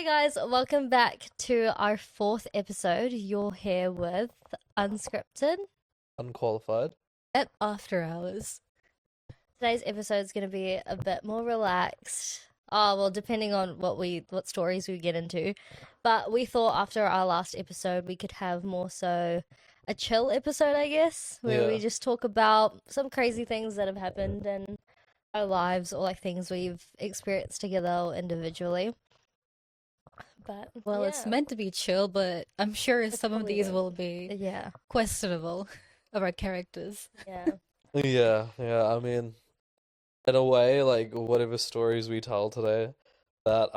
Hi guys, welcome back to our fourth episode. You're here with Unscripted Unqualified. At After Hours. Today's episode is going to be a bit more relaxed. Oh, well, depending on what stories we get into. But we thought after our last episode we could have more so a chill episode, I guess, where we Yeah. just talk about some crazy things that have happened in our lives or like things we've experienced together or individually. But Well, it's yeah. meant to be chill, but I'm sure It's some of probably these not. will be Yeah, questionable of our characters. yeah. Yeah. I mean, in a way, like whatever stories we tell today, that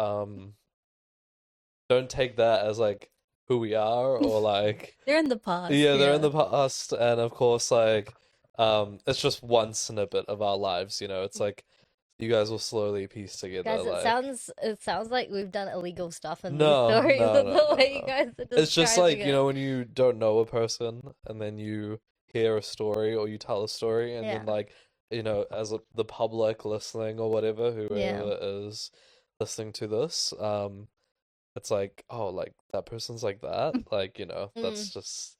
don't take that as like who we are or like They're in the past. yeah, they're in the past, and of course, like it's just one snippet of our lives. It's like you guys will slowly piece together. Guys, Like it sounds like we've done illegal stuff in these no, stories no, with no, the no, way you no. guys are It's just like describing it. when you don't know a person and then you hear a story or you tell a story and then Yeah. like as the public listening or whatever whoever Yeah. is listening to this, it's like, oh, like that person's like that, like that's just,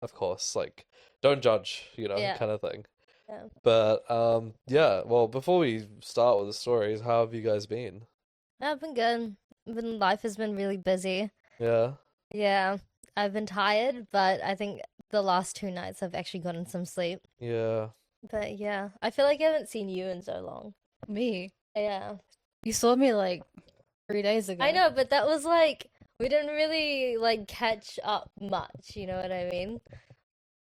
of course, like don't judge, Yeah. kind of thing. Yeah. But yeah, well, before we start with the stories, how have you guys been? I've been good. Life has been really busy. Yeah. Yeah. I've been tired, but I think the last 2 nights I've actually gotten some sleep. Yeah. But yeah, I feel like I haven't seen you in so long. Me. Yeah. You saw me like 3 days ago. I know, but that was like, we didn't really like catch up much, you know what I mean?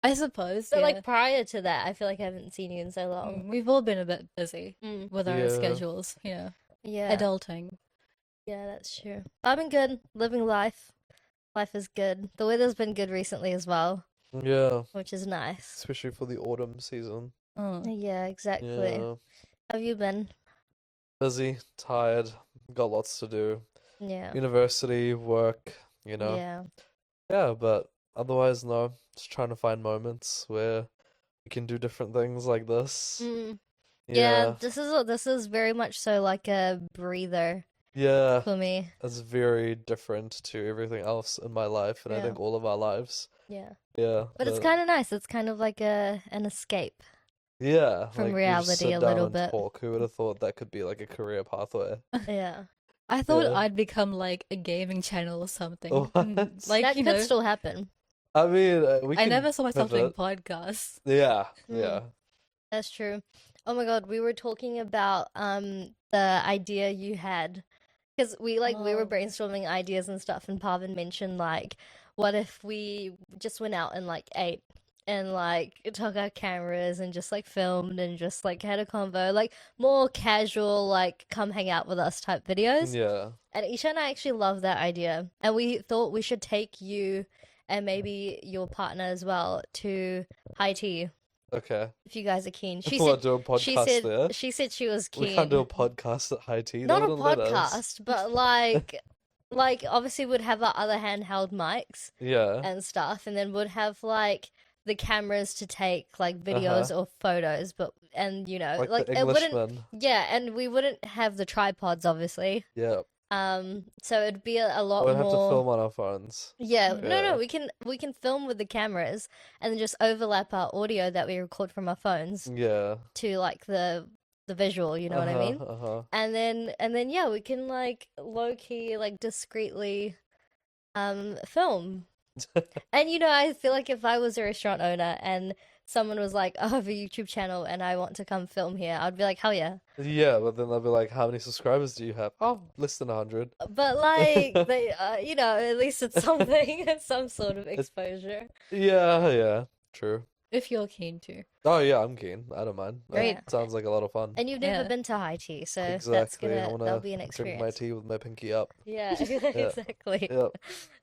I suppose. But Yeah. like prior to that, I feel like I haven't seen you in so long. We've all been a bit busy Mm. with our Yeah. schedules, Yeah. adulting. Yeah, that's true. I've been good, living life. Life is good. The weather's been good recently as well, Yeah. which is nice. Especially for the autumn season. Oh. Yeah, exactly. Yeah. How have you been? Busy, tired, got lots to do. Yeah. University, work, Yeah. Yeah, but otherwise, no. Just trying to find moments where we can do different things like this. Mm. Yeah. This is very much so like a breather Yeah. for me. It's very different to everything else in my life, and I Yeah. think all of our lives. Yeah. Yeah. But it's kind of nice. It's kind of like an escape. Yeah, from like you just reality sit a down little and bit. talk. Who would have thought that could be like a career pathway? Yeah. I thought Yeah. I'd become like a gaming channel or something. What? Like, That could still happen. I mean, we I can never saw myself doing pivot. podcasts. Yeah, Mm. yeah. That's true. Oh my God, we were talking about the idea you had because we were Oh. brainstorming ideas and stuff, and Parvin mentioned like, what if we just went out and like ate and like took our cameras and just like filmed and just like had a convo, like more casual, like come hang out with us type videos. Yeah. And Isha and I actually love that idea, and we thought we should take you and maybe your partner as well to high tea. Okay. If you guys are keen. She We'll said do a podcast there. she said she was We keen. can't do a podcast at high tea. They Not a wouldn't let us. podcast, but like obviously we'd have our other handheld mics Yeah. and stuff, and then would have like the cameras to take like videos or photos, but and Like the it wouldn't Englishman. and we wouldn't have the tripods obviously. Yeah. So it'd be a lot We'd have to more. film on our phones. Yeah, Yeah. no, we can film with the cameras and then just overlap our audio that we record from our phones Yeah. to like the visual, you know what I mean? Uh-huh. And then yeah, we can like low key like discreetly film. And I feel like if I was a restaurant owner and someone was like, "Oh, I have a YouTube channel and I want to come film here," I'd be like, "Hell yeah." Yeah, but then they'll be like, how many subscribers do you have? Oh, less than 100. But like they at least it's something, it's some sort of exposure. Yeah. True. If you're keen to. Oh, yeah, I'm keen. I don't mind. That Great. sounds like a lot of fun. And you've never Yeah. been to high tea, so Exactly. I that'll want be an to drink my experience. tea with my pinky up. Yeah, exactly. Yep.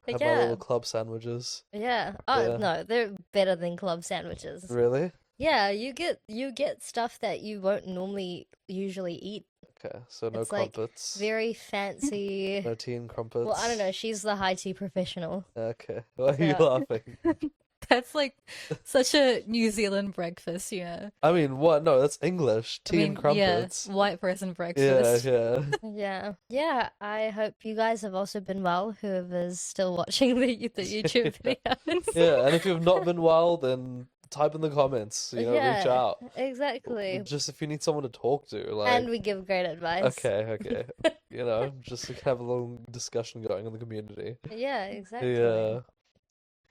But Have my yeah, little club sandwiches. yeah. Oh Yeah. no, they're better than club sandwiches. Really? Yeah, you get stuff that you won't normally usually eat. Okay, so no It's like crumpets. very fancy. No tea and crumpets. Well, I don't know. She's the high tea professional. Okay. Why are you So- laughing? That's like such a New Zealand breakfast, you know. I mean, what? No, that's English. I Tea and mean, crumpets. yeah, white person Yeah, breakfast. yeah. Yeah. Yeah, I hope you guys have also been well, whoever's still watching the YouTube videos. Yeah, and if you've not been well, then type in the comments, reach Yeah, out. exactly. Just if you need someone to talk to, And like, we give great advice. okay. Just to have a little discussion going in the community. Yeah, exactly. Yeah.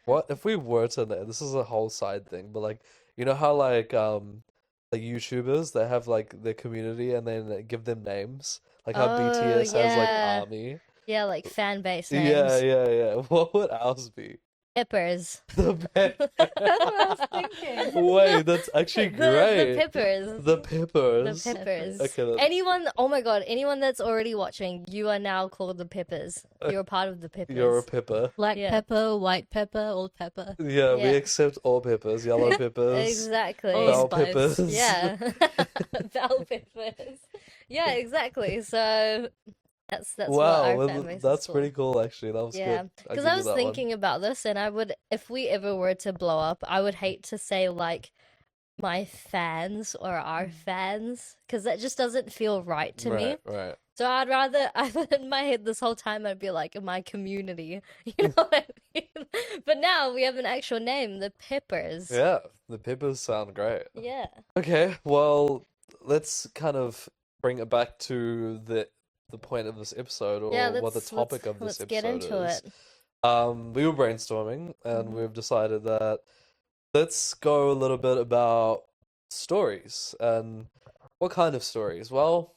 What if we were to, this is a whole side thing, but like, you know how like YouTubers, they have like their community and then they give them names, like how Oh, BTS has like yeah. Army. Yeah, like fan base Yeah, names. yeah. What would ours be? Pippers. The That's what I was Pe- thinking. Wait, that's actually The great. Pippers. The The Pippers. Pippers. Okay, Anyone, oh my God, anyone that's already watching, you are now called the Pippers. You're a part of the Pippers. You're a Pipper. Black Yeah. pepper, white pepper, old pepper. Yeah, we Yeah. accept all Pippers, yellow Pippers, Exactly. bell Allspice. Pippers. Yeah. Bell Pippers. Yeah, exactly. So that's what Wow, our well, fan base is that's called. pretty cool actually. That was Yeah, good. I'll because give I you was that one. thinking about this, and I would, if we ever were to blow up, I would hate to say like my fans or our fans, because that just doesn't feel right to me. Right. So I'd rather, in my head this whole time, I'd be like my community, you know what I mean? But now we have an actual name, the Pippers. Yeah, the Pippers sound great. Yeah. Okay, well, let's kind of bring it back to the point of this episode, or Yeah, what the topic of this let's get episode into is. it. We were brainstorming, and Mhm. we've decided that let's go a little bit about stories. And what kind of stories? Well,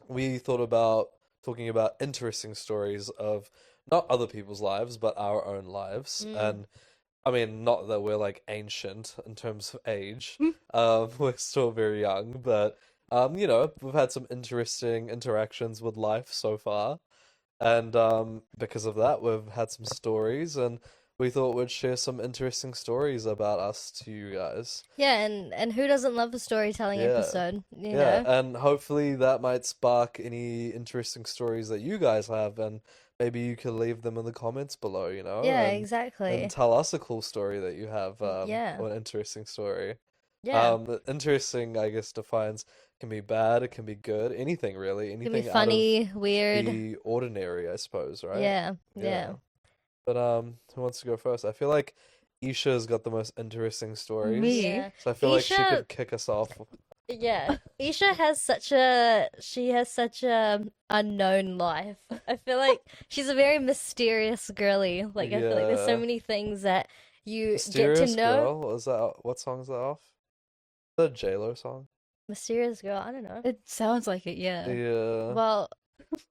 we thought about talking about interesting stories of not other people's lives, but our own lives. Mm. And I mean, not that we're like ancient in terms of age. We're still very young, but we've had some interesting interactions with life so far. And because of that, we've had some stories, and we thought we'd share some interesting stories about us to you guys. Yeah, and who doesn't love a storytelling Yeah. episode, you Yeah, know? and hopefully that might spark any interesting stories that you guys have, and maybe you can leave them in the comments below, Yeah, and exactly. tell us a cool story that you have, Yeah. or an interesting story. Yeah. Interesting, I guess, defines can be bad, it can be good, anything really, It can be anything out of funny, weird. the ordinary, I suppose, right? Yeah, yeah. But who wants to go first? I feel like Isha's got the most interesting stories. Me? Yeah. So I feel like she Isha- could kick us off. Yeah. Isha has such a unknown life. I feel like she's a very mysterious girly. Like I feel like there's so Yeah. many things that you Mysterious get to know. Girl? Is that what song is that off? Is that a J-Lo song? Mysterious girl, I don't know. It sounds like it, yeah. Yeah. Well,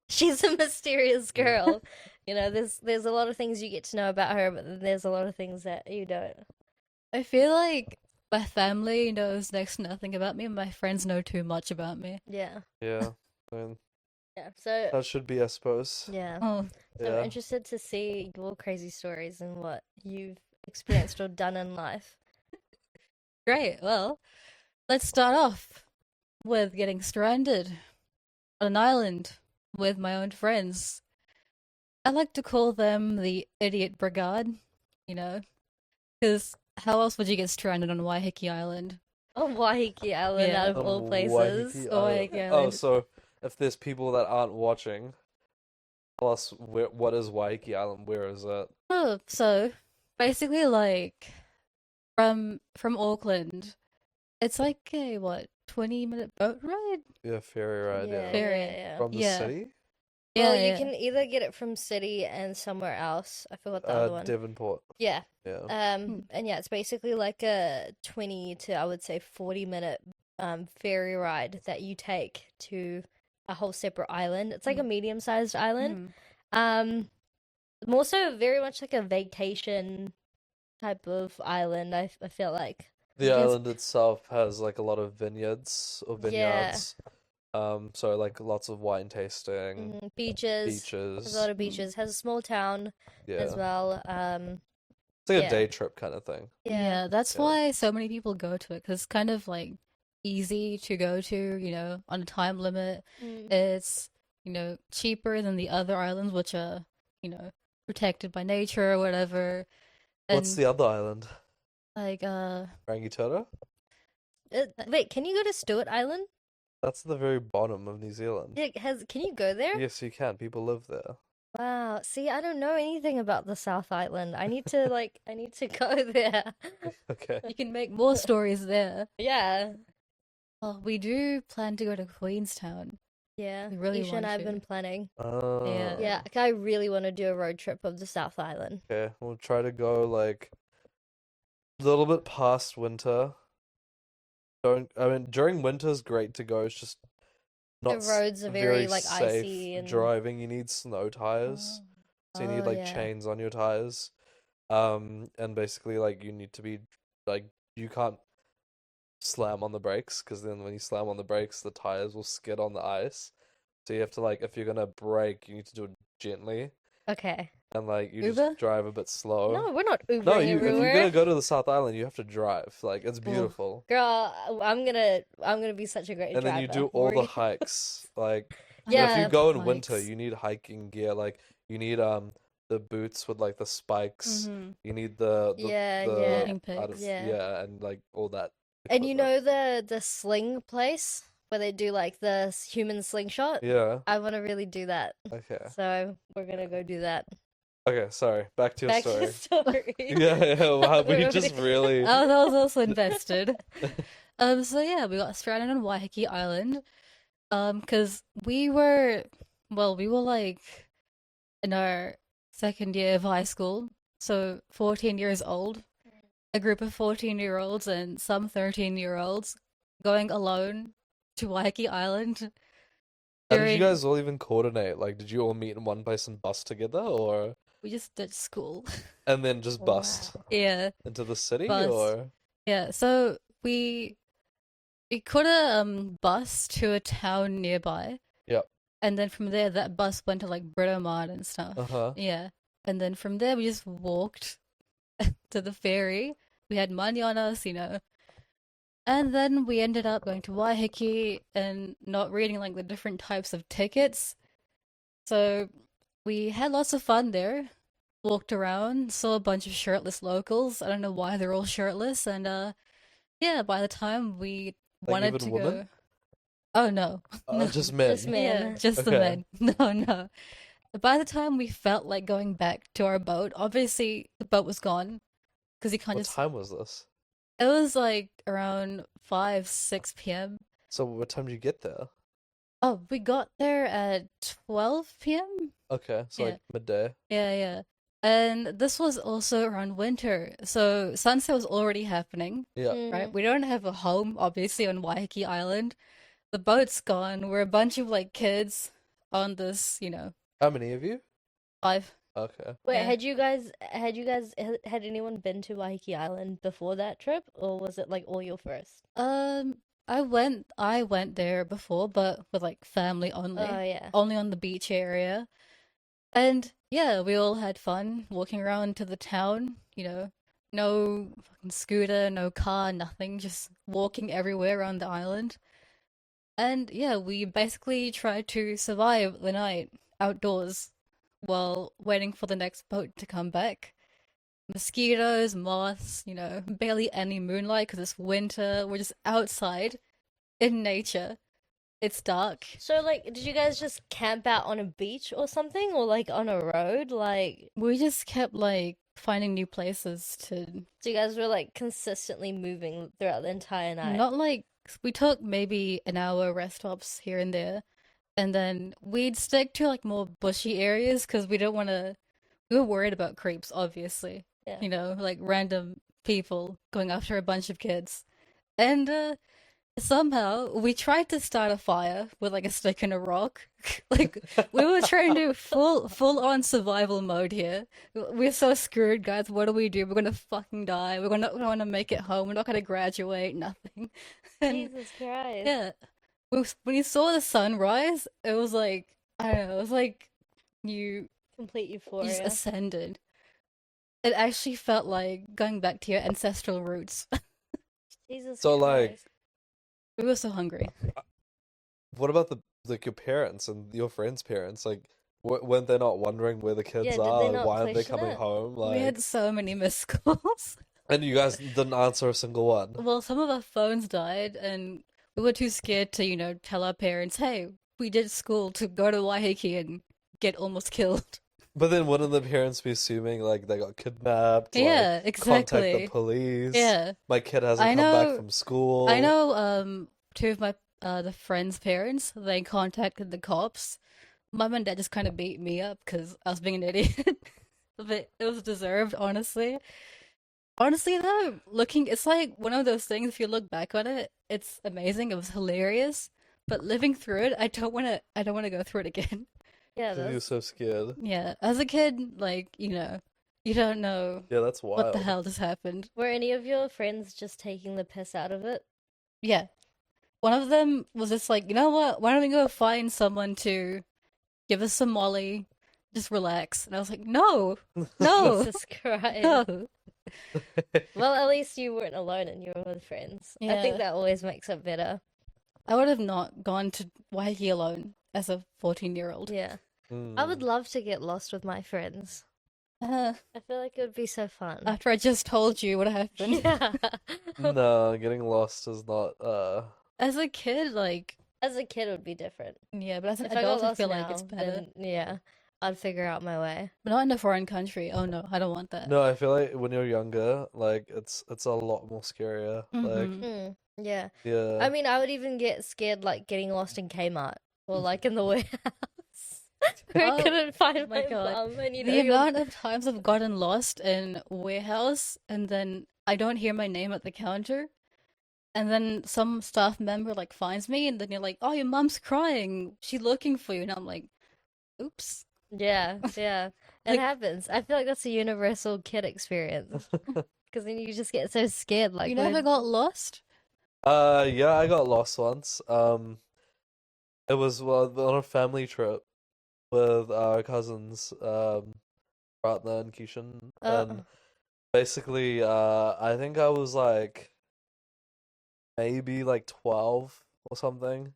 she's a mysterious girl. You know, there's a lot of things you get to know about her, but then there's a lot of things that you don't. I feel like my family knows next to nothing about me, and my friends know too much about me. Yeah. Yeah. I mean, Yeah. So that should be, I suppose. yeah. Oh, So I'm Yeah. interested to see your crazy stories and what you've experienced or done in life. great. Well, let's start off with getting stranded on an island with my own friends. I like to call them the Idiot Brigade, because how else would you get stranded on Waiheke Island? On Waiheke Island, Yeah. out of all places. Waiheke Oh, Island. Waiheke Oh, Island. so if there's people that aren't watching, tell us what is Waiheke Island? Where is it? Oh, so basically, like from Auckland, it's like a 20-minute boat ride. Yeah, ferry ride. Yeah, Yeah. Ferry. yeah. From the Yeah. city? Well, Yeah, you can either get it from city and somewhere else. I forgot the other one. Devonport. Yeah. Yeah. And yeah, it's basically like a 20 to, I would say, 40-minute ferry ride that you take to a whole separate island. It's like a medium-sized island. More so very much like a vacation type of island, I feel like. The Because- island itself has like a lot of vineyards or Yeah. vineyards. So like lots of wine tasting, Beaches. beaches. There's a lot of beaches. Has a small town Yeah. as well. It's like yeah. a day trip kind of thing. Yeah, that's Yeah. why so many people go to it, because it's kind of like easy to go to, on a time limit. Mm. It's, cheaper than the other islands, which are, protected by nature or whatever. What's And the other island? Like Rangitoto? Wait, can you go to Stewart Island? That's the very bottom of New Zealand. Yeah, can you go there? Yes, you can. People live there. Wow. See, I don't know anything about the South Island. I need to I need to go there. Okay. you can make more stories there. Yeah. Oh, we do plan to go to Queenstown. Yeah. We really Isha and want I've to. been planning. Oh. Yeah, like, I really want to do a road trip of the South Island. Okay, we'll try to go like a little bit past winter. I mean, during winter is great to go. It's just not The roads are very like safe icy and driving. You need snow tires, so you need Oh, like yeah. chains on your tires. And basically like you need to be like you can't slam on the brakes because then when you slam on the brakes, the tires will skid on the ice. So you have to like if you're gonna brake, you need to do it gently Okay. and like you Uber? just drive a bit slow. No, we're not Ubering No, if you're everywhere. gonna go to the South Island, you have to drive. Like it's beautiful. Girl, I'm gonna be such a great And driver. then you do all We're the gonna- hikes. Like but if Yeah. you go in winter, Hikes. you need hiking gear. Like you need the boots with like the spikes. Mm-hmm. You need the Yeah, the yeah. Walking I don't- pegs. Yeah. and like all that. And you equipment. know the sling place where they do like the human slingshot? Yeah. I want to really do that. Okay. So we're gonna go do that. Okay. Sorry. Back to your Back story. to the story. Yeah. Wow. We just really. Oh, that was also invested. So yeah, we got stranded on Waiheke Island. Because we were like in our second year of high school, so 14 years old, a group of 14-year-olds and some 13-year-olds going alone to Waiheke Island How did during you guys all even coordinate? Like, did you all meet in one place and bus together, or we just did school. and then just bust Yeah, into the city, Bus. or yeah. So we could have bus to a town nearby. Yep. And then from there, that bus went to like Britomart and stuff. uh-huh. Yeah. And then from there, we just walked to the ferry. We had money on us, And then we ended up going to Waiheke and not reading like the different types of tickets. So we had lots of fun there. Walked around, saw a bunch of shirtless locals. I don't know why they're all shirtless. And yeah, by the time we Like wanted even to women? go. Oh no. No. Just men. Just men. Yeah, just the Okay. men. No. By the time we felt like going back to our boat, obviously the boat was gone because you can't What just. time was this? It was like around 5-6 p.m. So what time did you get there? Oh, we got there at 12 p.m. Okay, so Yeah. like midday. Yeah. And this was also around winter, so sunset was already happening, Yeah. right? We don't have a home, obviously, on Waiheke Island. The boat's gone. We're a bunch of like kids on this, How many of you? 5. Okay. Wait, Yeah. had anyone been to Waiheke Island before that trip, or was it like all your first? I went there before, but with like family only. Oh yeah. Only on the beach area. And yeah, we all had fun walking around to the town, no fucking scooter, no car, nothing, just walking everywhere around the island. And yeah, we basically tried to survive the night outdoors while waiting for the next boat to come back. Mosquitoes, moths, barely any moonlight because it's winter. We're just outside in nature. It's dark. So like, did you guys just camp out on a beach or something, or like on a road? Like, We just kept like finding new places to so you guys were like consistently moving throughout the entire night? not like we took maybe an hour rest stops here and there, and then we'd stick to like more bushy areas because we don't want to. We were worried about creeps, obviously. Yeah. Like random people going after a bunch of kids, and somehow we tried to start a fire with like a stick and a rock. Like we were trying to do full on survival mode here. We're so screwed, guys. What do? We're gonna fucking die. We're gonna make it home. We're not gonna graduate. Nothing. And Jesus Christ. yeah, when you saw the sunrise, it was like I don't know. It was like you Complete you just euphoria. ascended. It actually felt like going back to your ancestral roots. Jesus So, like, Christ. We were so hungry. What about your parents and your friends' parents? Like, weren't they not wondering where the kids Yeah, did they are? not Why aren't they question coming it? home? We had Like, so many missed calls. And you guys didn't answer a single one. Well, some of our phones died, and we were too scared to, tell our parents, hey, we did school to go to Waiheke and get almost killed. But then wouldn't the parents be assuming like they got kidnapped, like Yeah, contact the exactly. police? Yeah. My kid hasn't I come back know, from I school. know, two of my, the friends' parents, they contacted the cops. Mum and dad just kind of beat me up because I was being an idiot. But it was deserved, honestly. Honestly, though, it's like one of those things, if you look back on it, it's amazing, it was hilarious. But living through it, I don't want to go through it again. Yeah, Because you're that's so scared. Yeah, as a kid, like, you don't know Yeah, that's what the wild. hell just happened. were any of your friends just taking the piss out of it? Yeah, one of them was just like, you know what? Why don't we go find someone to give us some Molly, just relax. And I was like, no, no, Jesus Christ. no. Well, at least you weren't alone and you were with friends. I think Yeah, that always makes it better. I would have not gone to Waiheke alone as a 14-year-old. Yeah. I would Mm. love to get lost with my friends. I feel like it would be so fun. After I just told you what happened. Yeah. No, getting lost is not As a kid, like, As a kid, it would be different. yeah, but as an If I got adult, I lost feel like it's now, better. then yeah, I'd figure out my way. But not in a foreign country. Oh no, I don't want that. No, I feel like when you're younger, like it's a lot more scarier. Like, Mm-hmm. Yeah. I yeah. mean, I would even get scared like getting lost in Kmart or like in the warehouse where I Oh couldn't find my my God. mum and The amount of times I've gotten lost in warehouse and then I don't hear my name at the counter, and then some staff member like finds me, and then you're like, "Oh, your mom's crying. She's looking for you." And I'm like, "Oops." Yeah, yeah. It Like, happens. I feel like that's a universal kid experience because then you just get so scared like you never when got lost? Yeah, I got lost once. It was well on a family trip with our cousins, Ratna and Kishan, uh and basically, I think I was like maybe like 12 or something.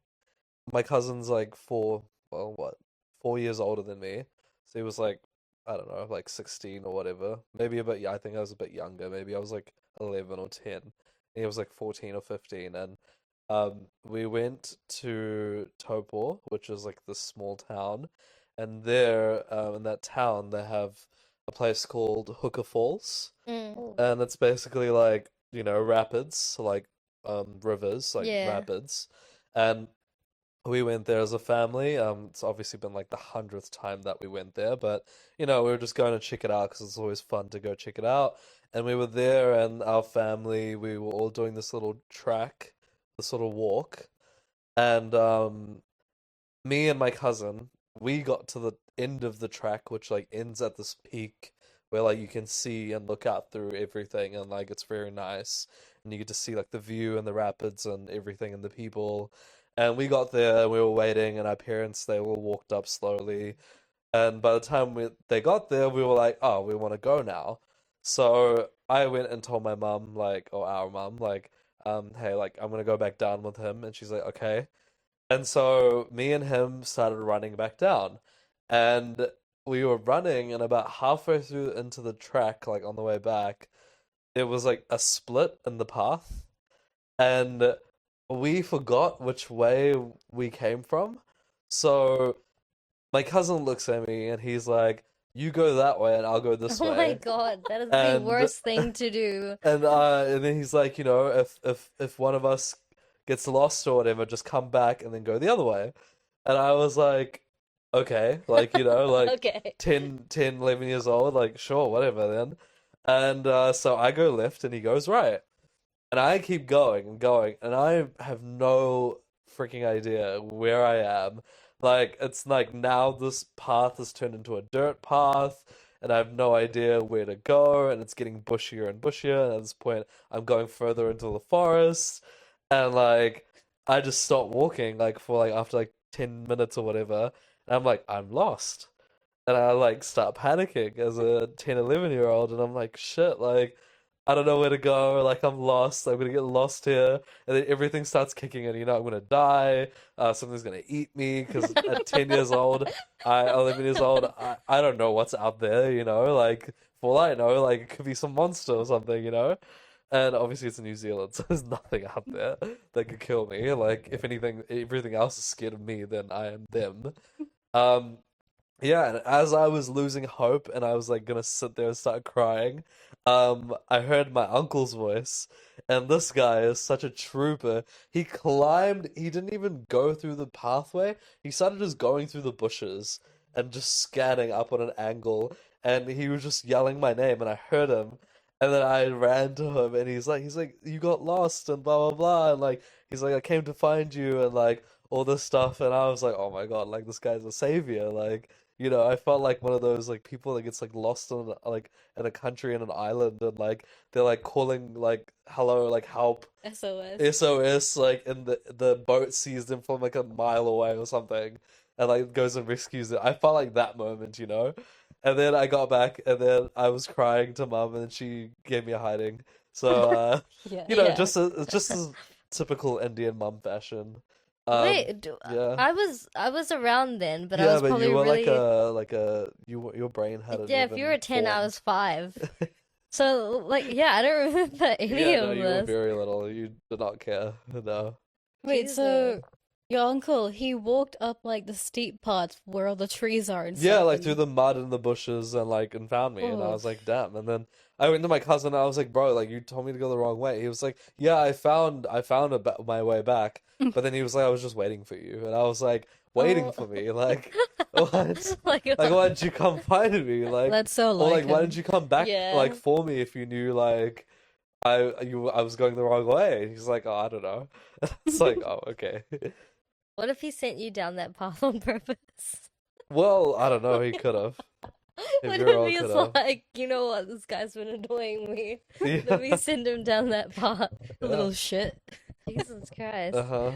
My cousin's like well, what, 4 years older than me. So he was like, I don't know, like 16 or whatever. Maybe a bit, yeah, I think I was a bit younger. Maybe I was like 11 or 10. And he was like 14 or 15. And we went to Topor, which is like this small town. And there, in that town, they have a place called Hooker Falls. mm. And it's basically like, rapids, like rivers, like Yeah. rapids. And we went there as a family. It's obviously been like the 100th time that we went there, but we were just going to check it out because it's always fun to go check it out. And we were there, and our family, we were all doing this little track, this little walk, and me and my cousin, we got to the end of the track, which like ends at this peak where like you can see and look out through everything, and like it's very nice, and you get to see like the view and the rapids and everything and the people. And we got there and we were waiting, and our parents they all walked up slowly. And by the time they got there, we were like, oh, we want to go now. So I went and told my mum, like, or our mum, like, hey, like, I'm gonna go back down with him. And she's like, okay. And so me and him started running back down. And we were running, and about halfway through into the track, like on the way back, it was like a split in the path. And we forgot which way we came from. So my cousin looks at me and he's like, "You go that way and I'll go this Oh my way." God, that is the And worst thing to do. and then he's like, if one of us gets lost or whatever, just come back and then go the other way. And I was like, okay, like, like Okay. 11 years old, like, sure, whatever then. And so I go left and he goes right. And I keep going and going, and I have no freaking idea where I am. Like, it's like now this path has turned into a dirt path, and I have no idea where to go, and it's getting bushier and bushier. And at this point, I'm going further into the forest, and like, I just stop walking, like, for like after like 10 minutes or whatever, and I'm like, I'm lost. And I like start panicking as a 10, 11-year-old, and I'm like, shit, like, I don't know where to go. Like I'm lost. I'm gonna get lost here, and then everything starts kicking in. I'm gonna die. Something's gonna eat me because at 10 years old, 11 years old, I don't know what's out there. Like for all I know, like it could be some monster or something. And obviously it's New Zealand, so there's nothing out there that could kill me. Like if anything, everything else is scared of me, then I am them. Um, yeah, and as I was losing hope and I was like gonna sit there and start crying, I heard my uncle's voice, and this guy is such a trooper. He didn't even go through the pathway. He started just going through the bushes and just scanning up on an angle, and he was just yelling my name, and I heard him. And then I ran to him, and he's like, you got lost, and blah blah blah, and like, he's like, I came to find you, and like all this stuff, and I was like, oh my God, like this guy's a savior, like. I felt like one of those like people that gets like lost in like in a country in an island and like they're like calling like hello like help SOS. SOS like and the boat sees them from like a mile away or something and like goes and rescues it. I felt like that moment. And then I got back and then I was crying to mum and she gave me a hiding. So Yeah. Yeah. just as typical Indian mum fashion. Um Wait, yeah. I was around then, but I Yeah, was but probably you were really your brain hadn't yeah. If you even were 10, I formed. was 5. So like yeah, I don't remember any Yeah, of no, you were this. very little. You did not care. No. Wait, Jesus. so your uncle, he walked up like the steep parts where all the trees are and Yeah, stuff, like through and the mud and the bushes and found me and I oh, was like, damn. And then I went to my cousin and I was like, bro, like you told me to go the wrong way. He was like, yeah, I found my way back. But then he was like, I was just waiting for you. And I was like, waiting Oh, for me? Like what? like Like why didn't you come find me? Like that's so or like like why didn't him. you come back like yeah. for me if you knew like I was going the wrong way? And he's like, oh, I don't know. It's like, oh, okay. What if he sent you down that path on purpose? Well, I don't know. He could have. He What very if well he's could have. like, you know what, this guy's been annoying me. Let me Yeah. send him down that path. Yeah. Little shit. Jesus Christ. Uh-huh.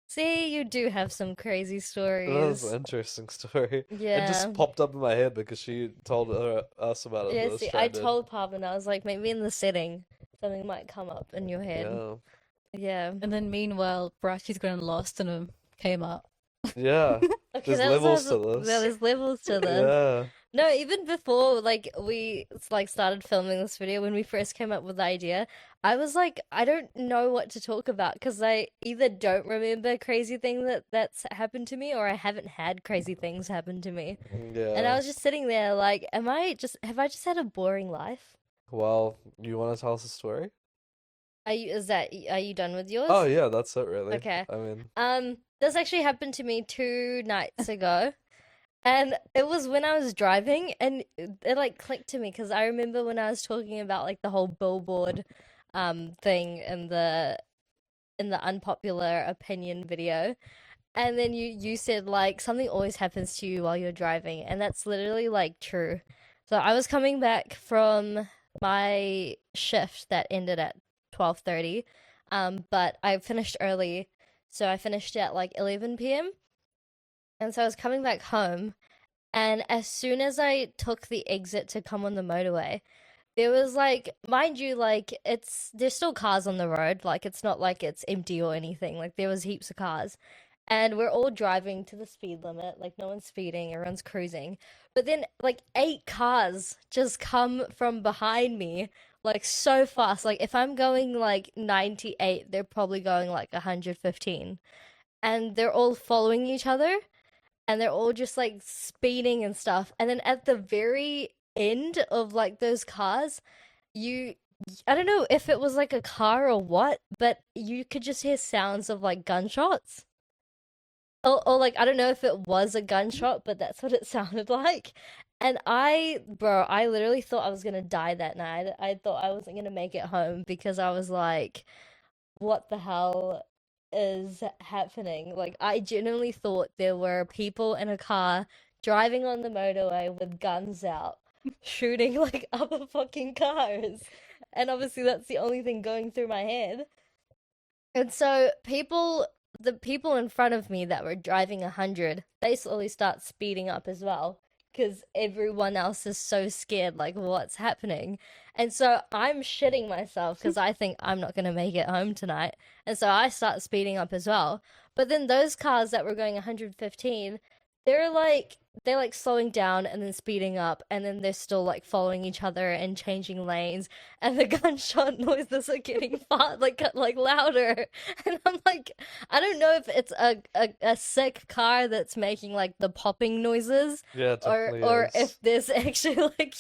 See, you do have some crazy That was stories. an interesting story. It just Yeah. popped up in my head because she told us about it Yeah, with see, I Stranded. told Pavan, I was like, maybe in the setting, something might come up in your head. Yeah. Yeah. And then meanwhile, Brashy's gotten lost and came up. Yeah. Okay, There's that was levels to this. there's levels to this. Yeah. No, even before like we like started filming this video, when we first came up with the idea, I was like, I don't know what to talk about because I either don't remember crazy thing that's happened to me or I haven't had crazy things happen to me. And I Yeah. was just sitting there like, have I just had a boring life? Well, you want to tell us a story? Are you done with Oh, yours? yeah, that's it, really. Okay. I mean, This actually happened to me 2 nights ago. And it was when I was driving, and it like clicked to me because I remember when I was talking about like the whole billboard thing in the unpopular opinion video. And then you said like something always happens to you while you're driving, and that's literally like true. So I was coming back from my shift that ended at 12:30, but I finished early, so I finished at like 11 p.m. And so I was coming back home, and as soon as I took the exit to come on the motorway, there was like, mind you, like there's still cars on the road, like it's not like it's empty or anything. Like there was heaps of cars. And we're all driving to the speed limit, like no one's speeding, everyone's cruising. But then like 8 cars just come from behind me, like so fast. Like if I'm going like 98, they're probably going like 115. And they're all following each other and they're all just like speeding and stuff. And then at the very end of like those cars, you I don't know if it was like a car or what, but you could just hear sounds of like gunshots. Or like I don't know if it was a gunshot, but that's what it sounded like. And bro, I literally thought I was gonna die that night. I thought I wasn't gonna make it home because I was like, what the hell is happening? Like, I genuinely thought there were people in a car driving on the motorway with guns out, shooting like other fucking cars. And obviously, that's the only thing going through my head. And so, the people in front of me that were driving 100, they slowly start speeding up as well. because everyone else is so scared, like, what's happening? And so I'm shitting myself because I think I'm not going to make it home tonight. And so I start speeding up as well. But then those cars that were going 115, they're like they're like slowing down and then speeding up, and then they're still like following each other and changing lanes, and the gunshot noises are getting far like louder. And I'm like, I don't know if it's a sick car that's making like the popping noises, Yeah, it or definitely or is. if there's actually like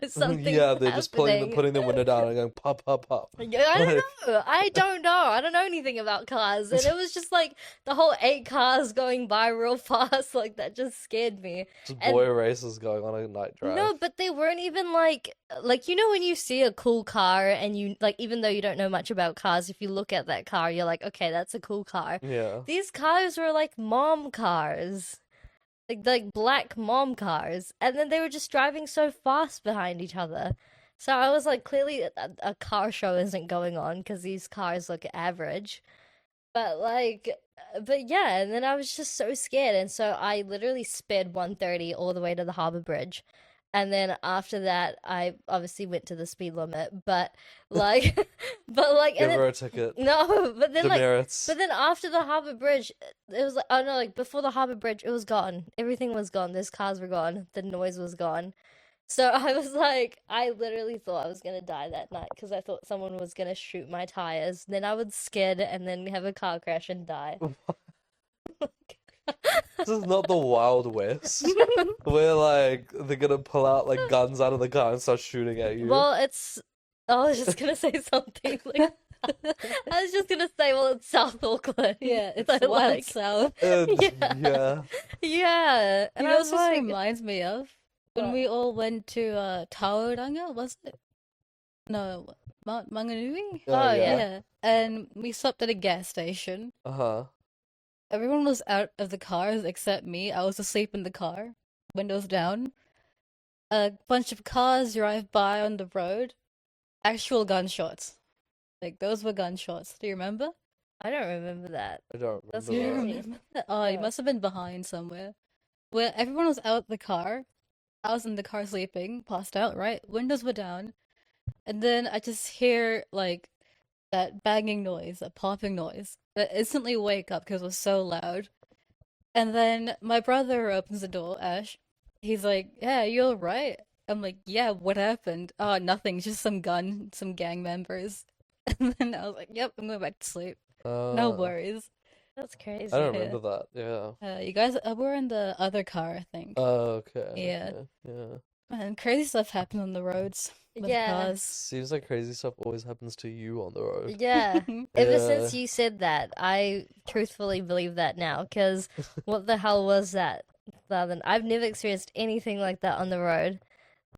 something Yeah, they're just happening. putting the window down and going pop, pop, pop. Yeah, I don't Like, know. I don't know. I don't know anything about cars, and it was just like the whole 8 cars going by real fast, like that just scared me. just And boy races going on a night drive. no, but they weren't even like you know when you see a cool car and you like even though you don't know much about cars, if you look at that car, you're like, okay, that's a cool car. Yeah. These cars were like mom cars. Like black mom cars, and then they were just driving so fast behind each other. So I was like, clearly a car show isn't going on because these cars look average. But like, but yeah, and then I was just so scared, and so I literally sped 130 all the way to the Harbour Bridge. And then after that, I obviously went to the speed limit, but like, but like, Give and her then a ticket. no, but then like, Demerits. but then after the Harbour Bridge, it was like, oh no, like before the Harbour Bridge, it was gone. Everything was gone. Those cars were gone. The noise was gone. So I was like, I literally thought I was gonna die that night because I thought someone was gonna shoot my tires. Then I would skid and then have a car crash and die. This is not the Wild West where like they're gonna pull out like guns out of the car and start shooting at you. Well, it's. I was just gonna say something like. I was just gonna say, well, it's South Auckland. Yeah, it's So, wild like, south. yeah. Yeah. Yeah, and You I know was what this like, reminds me of? When what? we all went to Tauranga, was it? No, Manganui? Oh, Oh, yeah. Yeah, and we stopped at a gas station. Uh-huh. Everyone was out of the cars except me. I was asleep in the car, windows down. A bunch of cars drive by on the road. Actual gunshots. Like, those were gunshots. Do you remember? I don't remember that. I don't That's remember You that. crazy. remember that? Oh, you Yeah. must have been behind somewhere. Where everyone was out the car. I was in the car sleeping, passed out, right? Windows were down. And then I just hear, like, that banging noise, that popping noise. That instantly wake up because it was so loud. And then my brother opens the door, Ash. He's like, yeah, you all right? I'm like, yeah, what happened? Oh, nothing, just some gang members. And then I was like, yep, I'm going back to sleep. No Uh, worries. That's I crazy. don't Yeah. remember that. Yeah. You guys were in the other car, I think. Okay. Yeah. Okay. Yeah. And crazy stuff happened on the roads with Yeah. cars. Seems like crazy stuff always happens to you on the road. Yeah. Ever Yeah. since you said that, I truthfully believe that now. Because what the hell was that? I've never experienced anything like that on the road.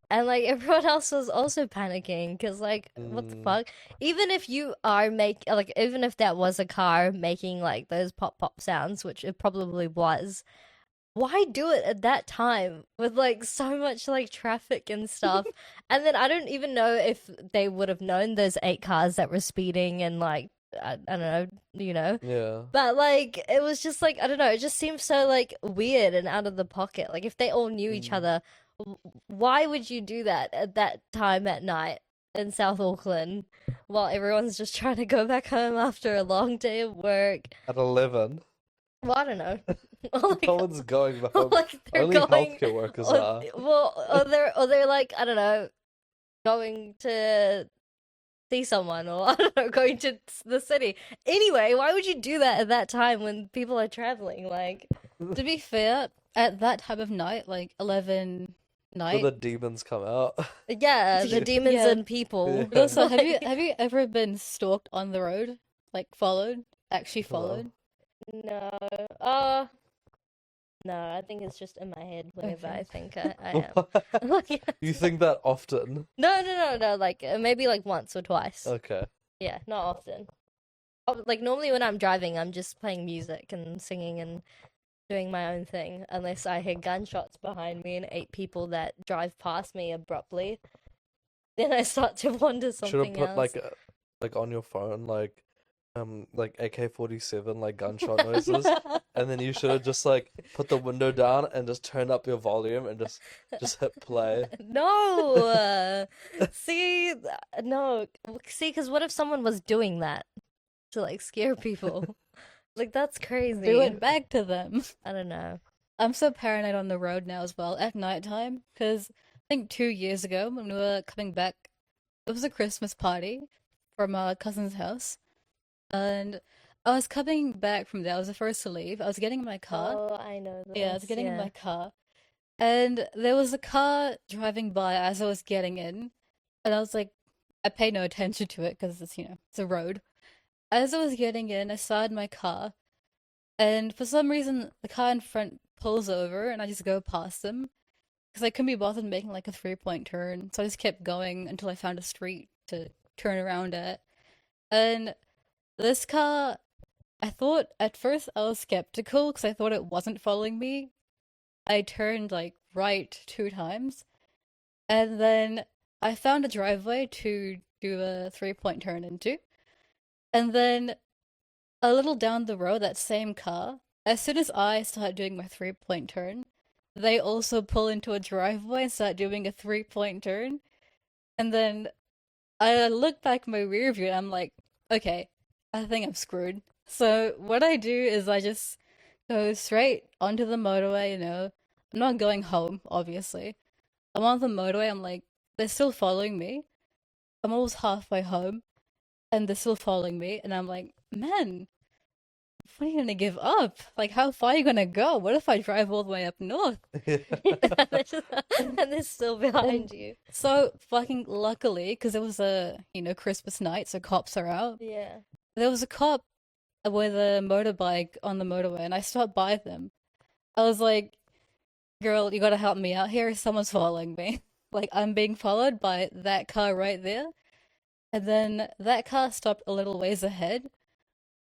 And like everyone else was also panicking because like what the Mm. fuck? Even if you are even if that was a car making like those pop pop sounds, which it probably was, why do it at that time with like so much like traffic and stuff? And then I don't even know if they would have known those 8 cars that were speeding and like I don't know, you know. Yeah. But like it was just like I don't know, it just seems so like weird and out of the pocket. Like if they all knew each Mm. other, why would you do that at that time at night in South Auckland while everyone's just trying to go back home after a long day of work? At 11. Well, I don't know. Or like, No one's going or home. like they're Only going healthcare workers or, are. well, or they're like I don't know, going to see someone or I don't know, going to the city. Anyway, why would you do that at that time when people are traveling? Like, To be fair, at that time of night, like 11 So night. the demons come out. yeah, the demons Yeah. and people. Yeah. But also, have Like, you ever been stalked on the road? Like followed? Actually followed? no, no, I think it's just in my head whenever Okay. I think I am. Like, You think that often? no, like maybe like once or twice. Okay. Yeah, not often. Like normally when I'm driving, I'm just playing music and singing and doing my own thing, unless I hear gunshots behind me and 8 people that drive past me abruptly. Then I start to wonder Should have something put else. like on your phone, like like AK-47 like gunshot noises, and then you should have just like put the window down and just turn up your volume and just hit play. No. See, no. See, because what if someone was doing that to like scare people? Like that's Do crazy. it back to them. I don't know. I'm so paranoid on the road now as well at nighttime because I think 2 years ago when we were coming back, it was a Christmas party from our cousin's house, and I was coming back from there. I was the first to leave. I was getting in my car. Oh, I know Yeah, I was this. getting in Yeah. my car, and there was a car driving by as I was getting in, and I was like, I paid no attention to it because it's a road. As I was getting in, I started my car, and for some reason, the car in front pulls over, and I just go past them because I couldn't be bothered making like a 3-point turn. So I just kept going until I found a street to turn around at. And this car, I thought at first I was skeptical because I thought it wasn't following me. I turned like right 2 times, and then I found a driveway to do a 3-point turn into. And then a little down the road, that same car, as soon as I start doing my 3-point turn, they also pull into a driveway and start doing a 3-point turn. And then I look back my rear view and I'm like, okay, I think I'm screwed. So what I do is I just go straight onto the motorway, I'm not going home, obviously. I'm on the motorway, I'm like, they're still following me. I'm almost halfway home and they're still following me, and I'm like, man, when are you gonna give up? Like, how far are you gonna go? What if I drive all the way up north? And they're still behind you. So fucking luckily, because it was a Christmas night, so cops are out. Yeah. There was a cop with a motorbike on the motorway, and I stopped by them. I was like, "Girl, you gotta help me out here. Someone's following me. Like, I'm being followed by that car right there." And then that car stopped a little ways ahead.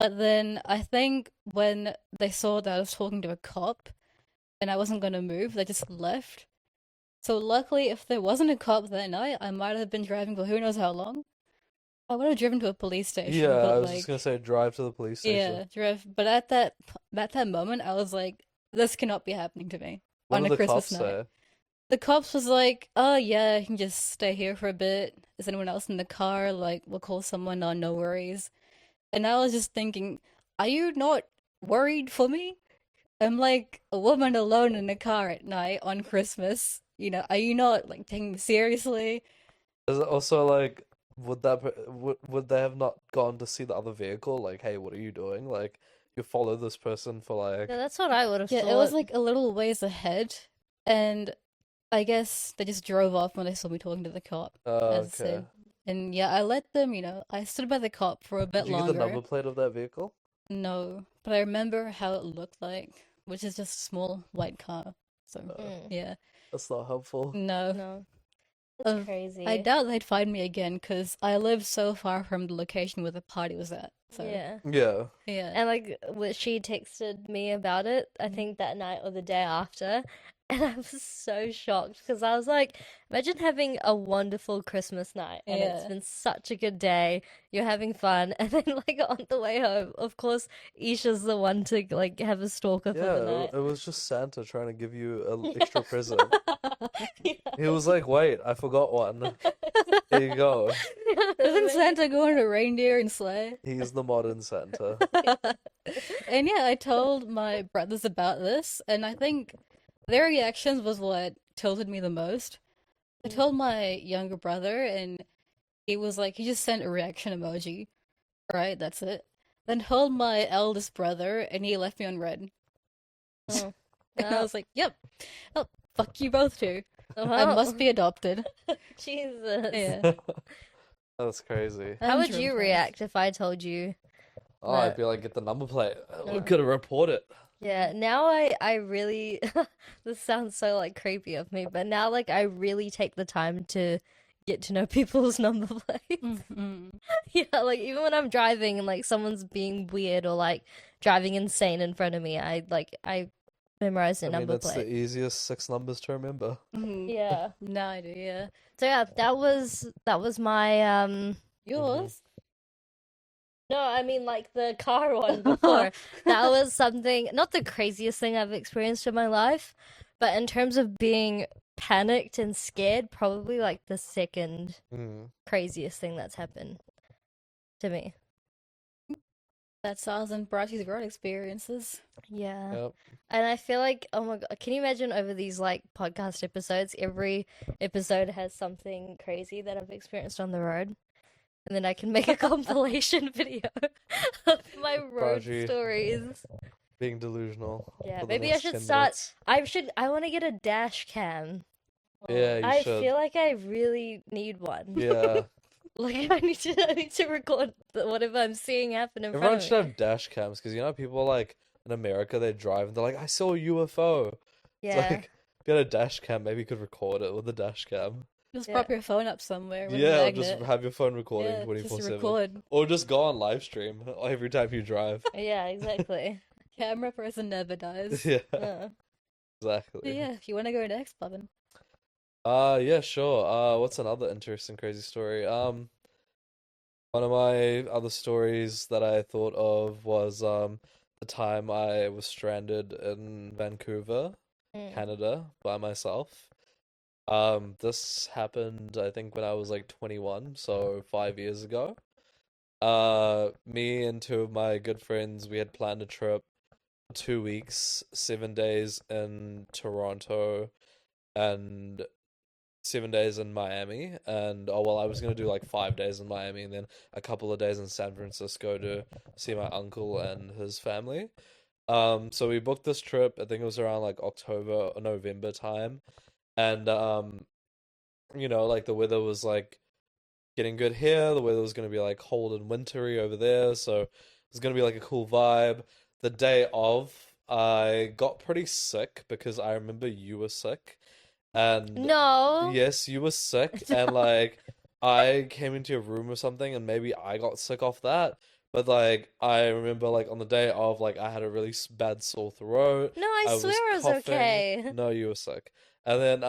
But then I think when they saw that I was talking to a cop and I wasn't gonna move, they just left. So luckily, if there wasn't a cop that night, I might have been driving for who knows how long. I would have driven to a police station, Yeah, but I was just gonna say drive to the police station. yeah, drive. But at that moment, I was like, this cannot be happening to me What on did a the cops Christmas night. say? The cops was like, "Oh yeah, you can just stay here for a bit. Is anyone else in the car? Like, we'll call someone. No worries." And I was just thinking, are you not worried for me? I'm like a woman alone in a car at night on Christmas. Are you not like taking me seriously? Is it also like would they have not gone to see the other vehicle? Like, hey, what are you doing? Like, you follow this person for like. Yeah, that's what I would have Yeah, it was thought. like a little ways ahead, and I guess they just drove off when they saw me talking to the cop, Oh, as I okay. said. And yeah, I let them, I stood by the cop for a bit Did you get the longer. number plate of that vehicle? No, but I remember how it looked like, which is just a small white car. So, Mm, yeah. That's not helpful. No. no. That's I crazy. doubt they'd find me again because I live so far from the location where the party was at. So, Yeah. Yeah. yeah. And like when she texted me about it, I think that night or the day after, and I was so shocked because I was like, imagine having a wonderful Christmas night and it's Yeah. been such a good day, you're having fun, and then like on the way home, of course, Isha's the one to like have a stalker for Yeah, the night. it was just Santa trying to give you an extra present. Yeah. He was like, wait, I forgot one. Here you go. Doesn't Santa go on a reindeer and sleigh? He is the modern Santa. And yeah, I told my brothers about this, and I think their reactions was what tilted me the most. I told my younger brother, and he was like, he just sent a reaction emoji. Right, that's it. Then told my eldest brother, and he left me on red. Oh, And I well, was like, yep, oh, fuck you both too. I well, must be adopted. Jesus. Yeah. That's crazy. How I'm would you traumatized. react if I told you Oh, I'd that? be like, get the number plate. We're No. gonna report it. Yeah, now I really this sounds so like creepy of me, but now like I really take the time to get to know people's number plates. Mhm. Yeah, like even when I'm driving and like someone's being weird or like driving insane in front of me, I memorize their I mean, number it's the plate. easiest 6 numbers to remember. Mhm. Yeah. No, I do, yeah. So yeah, that was my Yours? No, I mean like the car one before. That was something, not the craziest thing I've experienced in my life, but in terms of being panicked and scared, probably like the second Mm. craziest thing that's happened to me. That's awesome. Bratty's road experiences. Yeah. Yep. And I feel like, oh my God, can you imagine over these like podcast episodes, every episode has something crazy that I've experienced on the road? And then I can make a compilation video of my road Prodigy stories. being delusional Yeah, for the maybe I next should 10 start. minutes. I want to get a dash cam. Yeah, you I should. feel like I really need one. Yeah. Like I need to record whatever I'm seeing happen in front Everyone of should me. have dash cams because you know people like in America they drive and they're like, I saw a UFO. It's Yeah, like if you had a dash cam, maybe you could record it with a dash cam. Just yeah. prop your phone up somewhere with a Yeah, or just magnet. have your phone recording Yeah, just 24/7. record. Or just go on live stream every time you drive. Yeah, exactly. Camera person never dies. Yeah, Uh, But exactly. yeah, if you want to go next, Bobbin. Yeah, sure. What's another interesting crazy story? One of my other stories that I thought of was the time I was stranded in Vancouver, mm. Canada, by myself. This happened, I think, when I was like 21, so 5 years ago. Me and two of my good friends, we had planned a trip for 2 weeks, 7 days in Toronto and 7 days in Miami. And oh well, I was gonna do like 5 days in Miami and then a couple of days in San Francisco to see my uncle and his family. So we booked this trip. I think it was around like October or November time, and like the weather was like getting good here. The weather was gonna be like cold and wintry over there, so it was gonna be like a cool vibe. The day of, I got pretty sick because I remember you were sick, and No. yes, you were sick, and like I came into your room or something, and maybe I got sick off that. But like I remember, like on the day of, like I had a really bad sore throat. No, I I was swear I was coughing. okay. No, you were sick, and then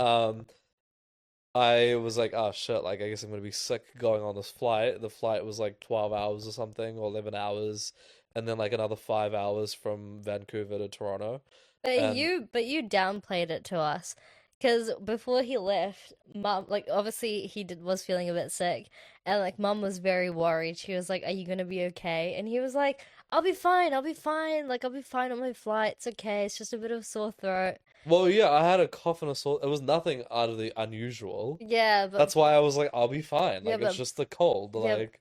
I was like, oh shit, like I guess I'm gonna be sick going on this flight. The flight was like 12 hours or something, or 11 hours, and then like another 5 hours from Vancouver to Toronto. And But you downplayed it to us, because before he left, mom, like obviously was feeling a bit sick, and like mom was very worried. She was like, "Are you gonna be okay?" And he was like, "I'll be fine. I'll be fine. Like I'll be fine on my flight. It's okay. It's just a bit of sore throat." well, yeah, I had a cough and a sore. It was nothing out of the unusual. Yeah, That's why I was like, I'll be fine. yeah, Like it's but just the cold. yeah, Like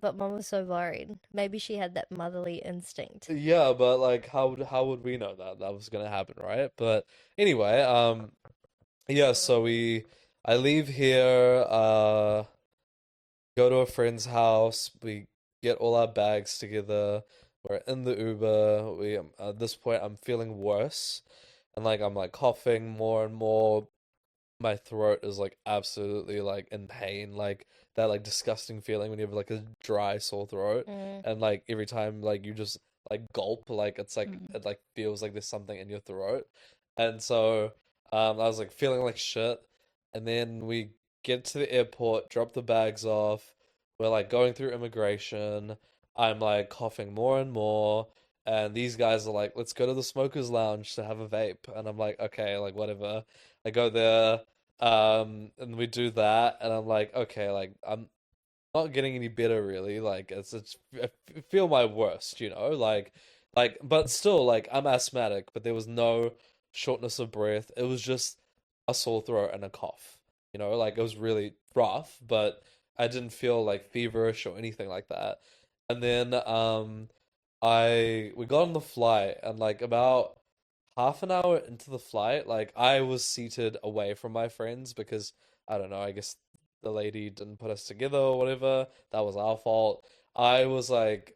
but mom was so worried. Maybe she had that motherly instinct. yeah, but like how would we know that that was gonna happen, right? But anyway, yeah, so I leave here, go to a friend's house, we get all our bags together, we're in the Uber, at this point I'm feeling worse, and like I'm like coughing more and more, my throat is like absolutely like in pain, like that like disgusting feeling when you have like a dry sore throat, Mm. and like every time like you just like gulp, like it's like Mm. it like feels like there's something in your throat, and so I was like feeling like shit, and then we get to the airport, drop the bags off, we're like going through immigration, I'm like coughing more and more. And these guys are like, let's go to the smokers lounge to have a vape. And I'm like, okay, like whatever. I go there, and we do that, and I'm like, okay, like I'm not getting any better really. Like I feel my worst, but still, like I'm asthmatic, but there was no shortness of breath. It was just a sore throat and a cough. Like it was really rough, but I didn't feel like feverish or anything like that. And then I we got on the flight, and like about half an hour into the flight, like I was seated away from my friends because I don't know, I guess the lady didn't put us together or whatever. That was our fault. I was like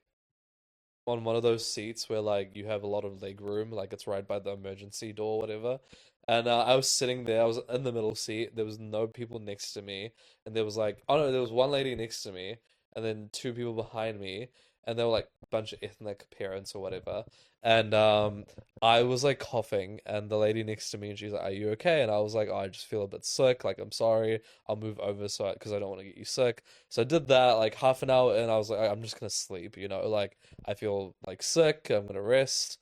on one of those seats where like you have a lot of leg room, like it's right by the emergency door, whatever. And I was sitting there. I was in the middle seat. There was no people next to me, and there was like, oh no, there was one lady next to me, and then two people behind me, and they were like bunch of ethnic parents or whatever, and I was like coughing, and the lady next to me, and she's like, "Are you okay?" And I was like, "Oh, I just feel a bit sick. Like, I'm sorry. I'll move over so because I don't want to get you sick." So I did that like half an hour, and I was like, "I'm just gonna sleep." Like I feel like sick. I'm gonna rest.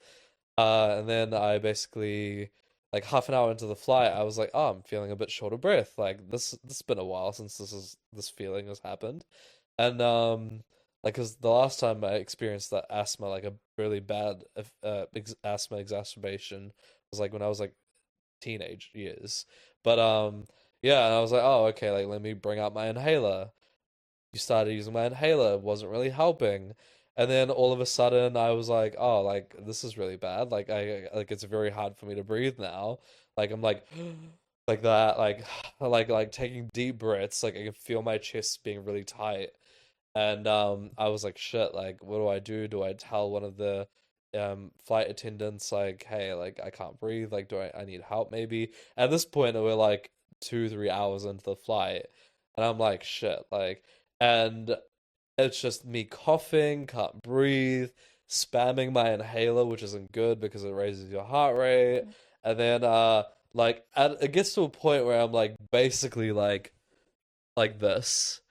And then I basically like half an hour into the flight, I was like, "Oh, I'm feeling a bit short of breath. Like this has been a while since this feeling has happened." And like, cause the last time I experienced that asthma, like a really bad asthma exacerbation, was like when I was like teenage years. But yeah, and I was like, "Oh, okay, like let me bring out my inhaler." You started using my inhaler, it wasn't really helping. And then all of a sudden I was like, "Oh, like this is really bad. Like I like it's very hard for me to breathe now." Like I'm like like that, like taking deep breaths, like I can feel my chest being really tight. And I was like, shit, like what do I do? Do I tell one of the flight attendants like, hey, like I can't breathe, like I need help maybe? At this point we're like 2, 3 hours into the flight, and I'm like, shit, like, and it's just me coughing, can't breathe, spamming my inhaler, which isn't good because it raises your heart rate. And then it gets to a point where I'm like basically like this,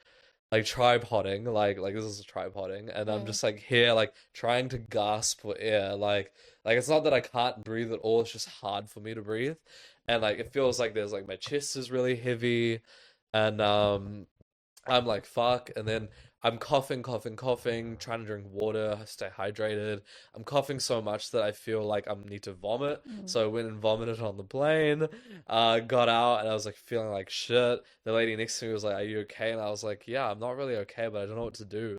like tripoding, like this is tripoding, and I'm Mm. just like here, like trying to gasp for air, like it's not that I can't breathe at all, it's just hard for me to breathe, and like it feels like there's like my chest is really heavy, and I'm like, fuck. And then I'm coughing, coughing, coughing, trying to drink water, stay hydrated. I'm coughing so much that I feel like I need to vomit. Mm. So I went and vomited on the plane, got out, and I was like feeling like shit. The lady next to me was like, "Are you okay?" And I was like, "Yeah, I'm not really okay, but I don't know what to do."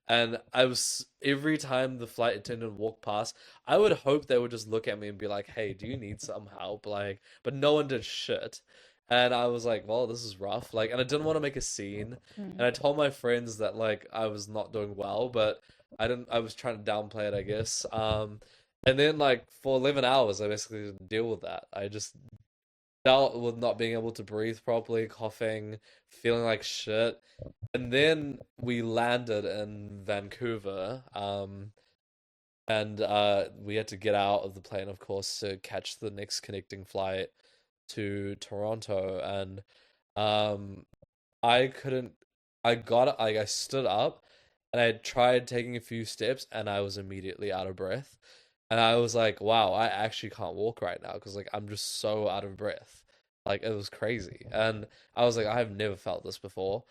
And I was, every time the flight attendant walked past, I would hope they would just look at me and be like, "Hey, do you need some help?" Like, but no one did shit. And I was like, well, this is rough. Like, and I didn't want to make a scene. And Mm. I told my friends that like I was not doing well, but I didn't. I was trying to downplay it, I guess. And then like for 11 hours, I basically didn't deal with that. I just dealt with not being able to breathe properly, coughing, feeling like shit. And then we landed in Vancouver. And we had to get out of the plane, of course, to catch the next connecting flight to Toronto. And um, I couldn't. I got like I stood up, and I tried taking a few steps, and I was immediately out of breath. And I was like, "Wow, I actually can't walk right now because like I'm just so out of breath." Like it was crazy, and I was like, "I have never felt this before."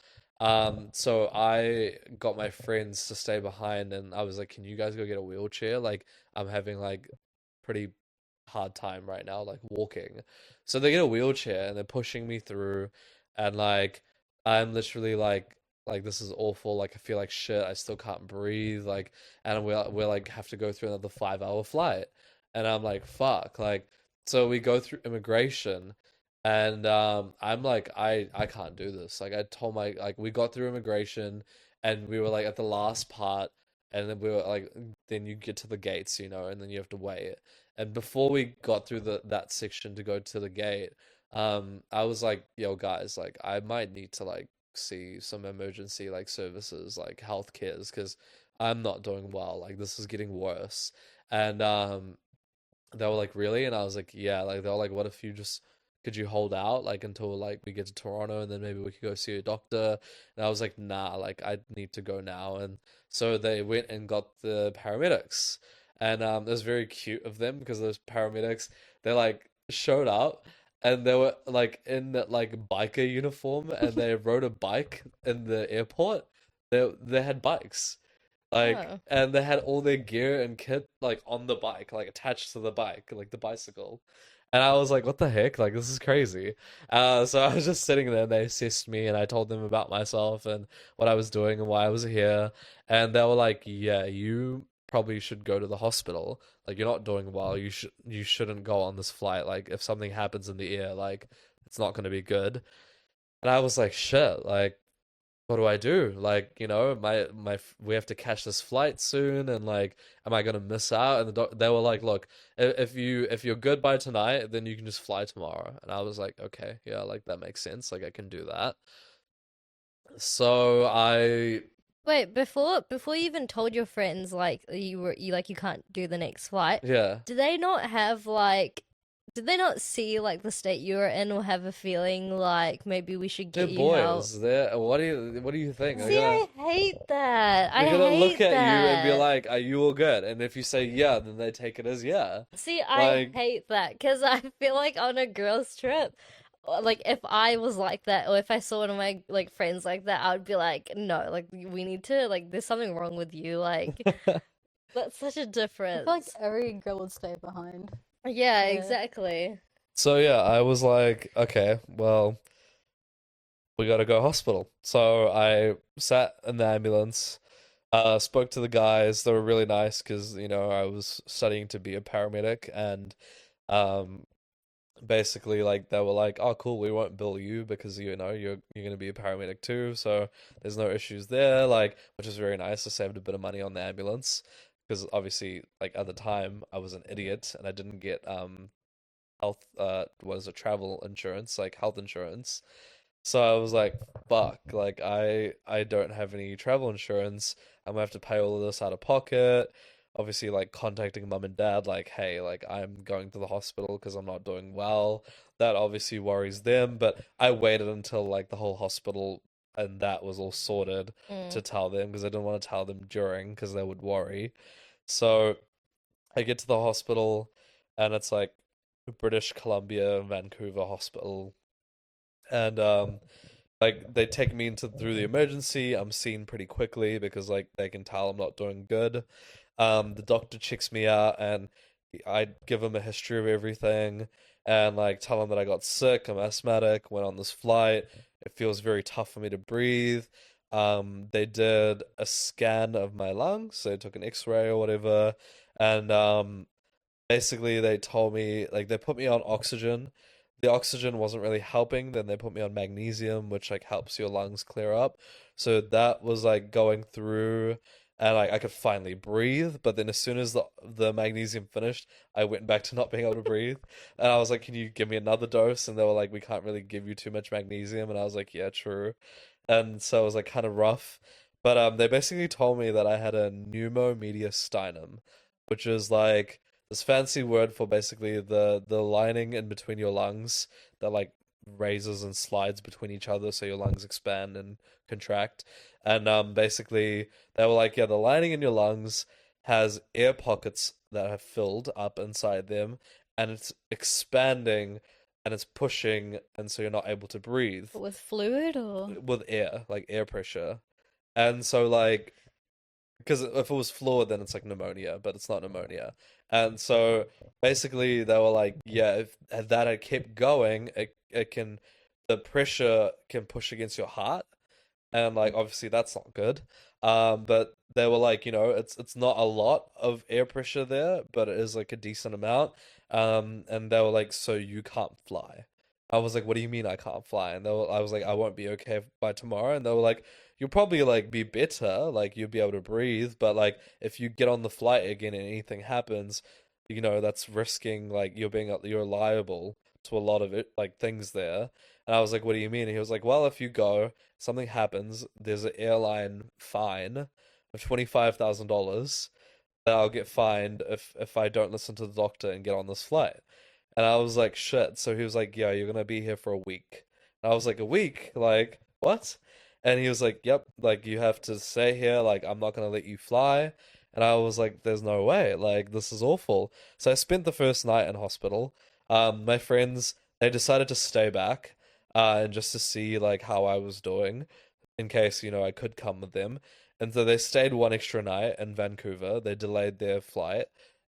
So I got my friends to stay behind, and I was like, "Can you guys go get a wheelchair? Like I'm having like pretty hard time right now, like walking." So they get a wheelchair and they're pushing me through, and like I'm literally like this is awful. Like I feel like shit. I still can't breathe. Like, and we're like have to go through another 5 hour flight, and I'm like fuck. Like so we go through immigration, and I'm like I can't do this. Like I told my like we got through immigration, and we were like at the last part, and then we were like then you get to the gates, and then you have to wait. And before we got through that section to go to the gate, I was like, "Yo, guys, like, I might need to like see some emergency like services, like health cares, because I'm not doing well. Like, this is getting worse." And they were like, "Really?" And I was like, "Yeah." Like, they were like, "What if you just could you hold out like until like we get to Toronto, and then maybe we could go see a doctor?" And I was like, "Nah, like I need to go now." And so they went and got the paramedics, and it was very cute of them because those paramedics they like showed up. And they were like in that like biker uniform, and they rode a bike in the airport. They had bikes, like, Oh. and they had all their gear and kit like on the bike, like attached to the bike, like the bicycle. And I was like, what the heck? Like, this is crazy. So I was just sitting there, and they assessed me, and I told them about myself and what I was doing and why I was here. And they were like, yeah, you probably should go to the hospital. Like, you're not doing well. You shouldn't go on this flight. Like, if something happens in the air, like, it's not going to be good. And I was like, shit, like, what do I do? Like, we have to catch this flight soon, and like, am I gonna miss out? And they were like, look, if you're good by tonight, then you can just fly tomorrow. And I was like, okay, yeah, like that makes sense. Like I can do that. So I Wait, before you even told your friends like you can't do the next flight, Yeah. do they not have like did they not see like the state you were in or have a feeling like maybe we should They're get you help? boys. They're what do you think? See, I hate that. They're I gonna look hate at you and be that. like, "Are you all good?" And if you say yeah, then they take it as yeah. See, I Like, hate that because I feel like on a girls' trip, like if I was like that or if I saw one of my like friends like that, I would be like, no, like we need to like there's something wrong with you. Like that's such a I feel like difference. every girl would stay behind. Yeah, Yeah. exactly. so yeah, I was like, okay, well, we gotta go hospital. So I sat in the ambulance, spoke to the guys. They were really nice because, I was studying to be a paramedic, and um, basically, like, they were like, "Oh, cool, we won't bill you because you're gonna be a paramedic too, so there's no issues there." Like, which is very nice. I saved a bit of money on the ambulance because obviously, like, at the time, I was an idiot and I didn't get health was it travel insurance, like health insurance. So I was like, fuck, like I don't have any travel insurance. I'm gonna have to pay all of this out of pocket. Obviously, like contacting mum and dad, like, hey, like I'm going to the hospital because I'm not doing well. That obviously worries them, but I waited until like the whole hospital and that was all sorted to Mm. tell them because I didn't want to tell them during because they would worry. So I get to the hospital and it's like British Columbia, Vancouver hospital, and like they take me into through the emergency. I'm seen pretty quickly because like they can tell I'm not doing good. The doctor checks me out and I give him a history of everything and like tell him that I got sick, I'm asthmatic, went on this flight. It feels very tough for me to breathe. They did a scan of my lungs, so they took an X-ray or whatever, and basically they told me like they put me on oxygen. The oxygen wasn't really helping, then they put me on magnesium, which like helps your lungs clear up. So that was like going through and like I could finally breathe, but then as soon as the magnesium finished, I went back to not being able to breathe. And I was like, "Can you give me another dose?" And they were like, "We can't really give you too much magnesium." And I was like, "Yeah, true." And so it was like kind of rough. But they basically told me that I had a pneumomediastinum, which is like this fancy word for basically the lining in between your lungs that like raises and slides between each other so your lungs expand and contract. And basically they were like, yeah, the lining in your lungs has air pockets that have filled up inside them and it's expanding and it's pushing and so you're not able to breathe With fluid or with air, like air pressure. And so like because if it was fluid, then it's like pneumonia, but it's not pneumonia. And so basically, they were like, yeah, if that had kept going, it can, the pressure can push against your heart, and like obviously that's not good. But they were like, it's not a lot of air pressure there, but it is like a decent amount. And they were like, so you can't fly. I was like, what do you mean I can't fly? I was like, I won't be okay by tomorrow. And they were like, you'll probably like be better, like you'll be able to breathe, but like if you get on the flight again and anything happens, that's risking like you're liable to a lot of it, like things there. And I was like, what do you mean? And he was like, well, if you go something happens, there's an airline fine of $25,000 that I'll get fined if I don't listen to the doctor and get on this flight. And I was like, shit. So he was like, yeah, you're gonna be here for a week. And I was like, a week? Like, what? And he was like, yep, like you have to stay here, like I'm not gonna let you fly. And I was like, there's no way, like this is awful. So I spent the first night in hospital. My friends, they decided to stay back, and just to see like how I was doing in case, I could come with them. And so they stayed one extra night in Vancouver. They delayed their flight.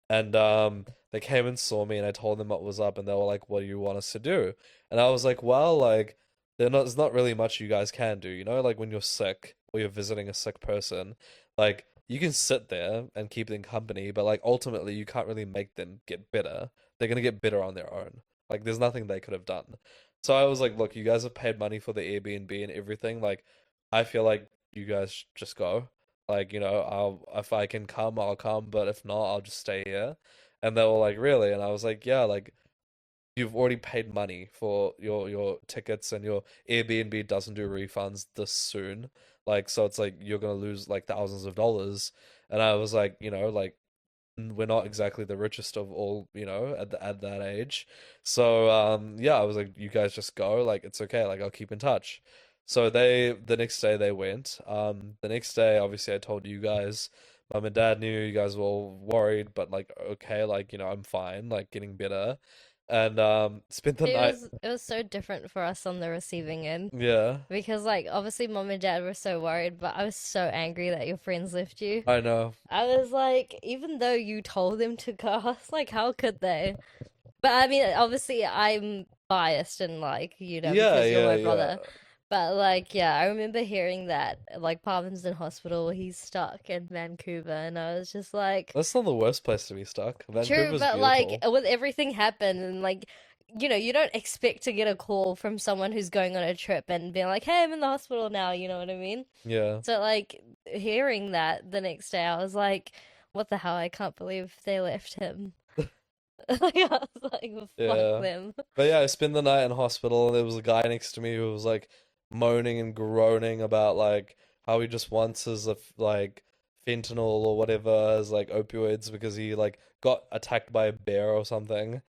And they came and saw me and I told them what was up and they were like, what do you want us to do? And I was like, well, like there's not really much you guys can do, like when you're sick or you're visiting a sick person, like you can sit there and keep them company, but like ultimately you can't really make them get better. They're gonna get better on their own. Like there's nothing they could have done. So I was like, look, you guys have paid money for the Airbnb and everything. Like, I feel like you guys just go. Like, I'll if I can come, I'll come, but if not, I'll just stay here. And they were like, really? And I was like, yeah, like you've already paid money for your tickets and your Airbnb doesn't do refunds this soon. Like, so it's like you're gonna lose like thousands of dollars. And I was like, like we're not exactly the richest of all, at that age. So yeah, I was like, you guys just go, like it's okay, like I'll keep in touch. So the next day they went. The next day, obviously, I told you guys. Mum and Dad knew, you guys were all worried, but like okay, like I'm fine, like getting better, and spent the night. It was so different for us on the receiving end. Yeah, Because, like, obviously, mom and dad were so worried, but I was so angry that your friends left you. I know. I was like, even though you told them to go, I was like, how could they? But I mean, obviously, I'm biased and, like, Yeah, because you're yeah, my yeah. brother. But, like, yeah, I remember hearing that, like, Parvin's in hospital, he's stuck in Vancouver, and I was just like, That's not the worst place to be stuck. true, Vancouver's but, like, beautiful. with everything happen, and, like, you don't expect to get a call from someone who's going on a trip and being like, hey, I'm in the hospital now, you know what I mean? Yeah. So, like, hearing that the next day, I was like, what the hell? I can't believe they left him. Like, I was like, fuck Yeah. them. But yeah, I spent the night in hospital, and there was a guy next to me who was like moaning and groaning about like how he just wants his like fentanyl or whatever as like opioids because he like got attacked by a bear or something.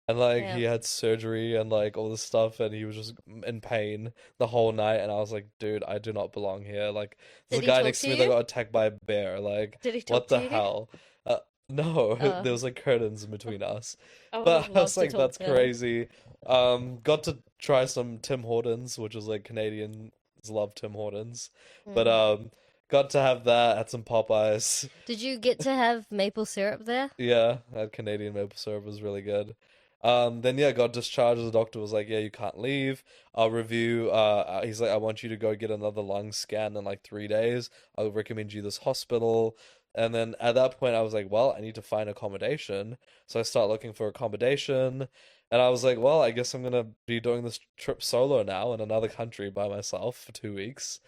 And like Yeah. he had surgery and like all this stuff, and he was just in pain the whole night. And I was like, dude, I do not belong here. Like, there's Did a he guy talk next to to me that you? got attacked by a bear. Like, Did he talk what to the you? hell? No, Oh, there was like curtains in between us. I would have But I was loved to like, talk that's to him. crazy. Got to try some Tim Hortons, which is like Canadians love Tim Hortons. But Mm. got to have that, had some Popeyes. Did you get to have maple syrup there? Yeah, that Canadian maple syrup was really good. Then yeah, got discharged. The doctor was like, "Yeah, you can't leave. I'll review." He's like, "I want you to go get another lung scan in like 3 days. I'll recommend you this hospital." And then at that point, I was like, "Well, I need to find accommodation." So I start looking for accommodation, and I was like, "Well, I guess I'm gonna be doing this trip solo now in another country by myself for 2 weeks."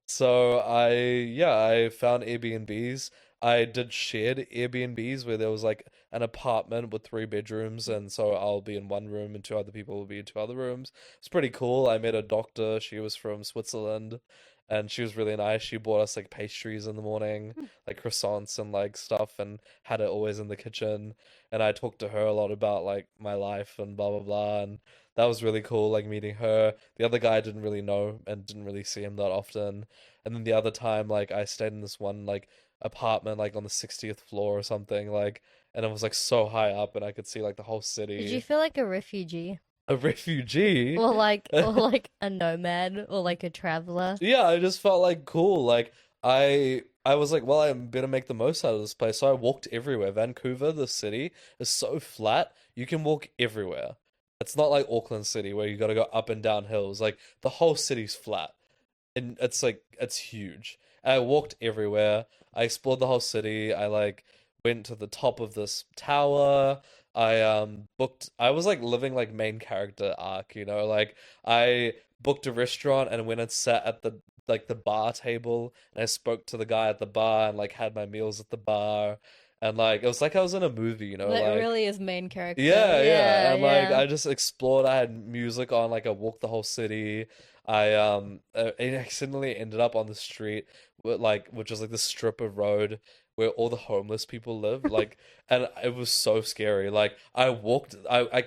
So I found Airbnbs. I did shared Airbnbs where there was like an apartment with 3 bedrooms, and so I'll be in one room and two other people will be in two other rooms. It's pretty cool. I met a doctor. She was from Switzerland, and she was really nice. She bought us like pastries in the morning, like croissants and like stuff, and had it always in the kitchen. And I talked to her a lot about like my life and blah blah blah, and that was really cool. Like meeting her. The other guy I didn't really know and didn't really see him that often. And then the other time, like I stayed in this one like apartment like on the 60th floor or something, like, and it was like so high up and I could see like the whole Did you city. feel like a refugee? A refugee. Or like a nomad or like a traveler? Yeah, I just felt like cool. Like I was like, well, I better make the most out of this place. So I walked everywhere. Vancouver, the city, is so flat. You can walk everywhere. It's not like Auckland City where you got to go up and down hills. Like the whole city's flat. And it's like it's huge. I walked everywhere. I explored the whole city. I like went to the top of this tower. I booked I was like living like main character arc, like I booked a restaurant and went and sat at the bar table and I spoke to the guy at the bar and like had my meals at the bar and like it was like I was in a movie, That like really is main character. yeah, yeah, Yeah, and like yeah. I just explored. I had music on, like I walked the whole city. I accidentally ended up on the street, which is like the strip of road where all the homeless people live. Like, and it was so scary. Like, I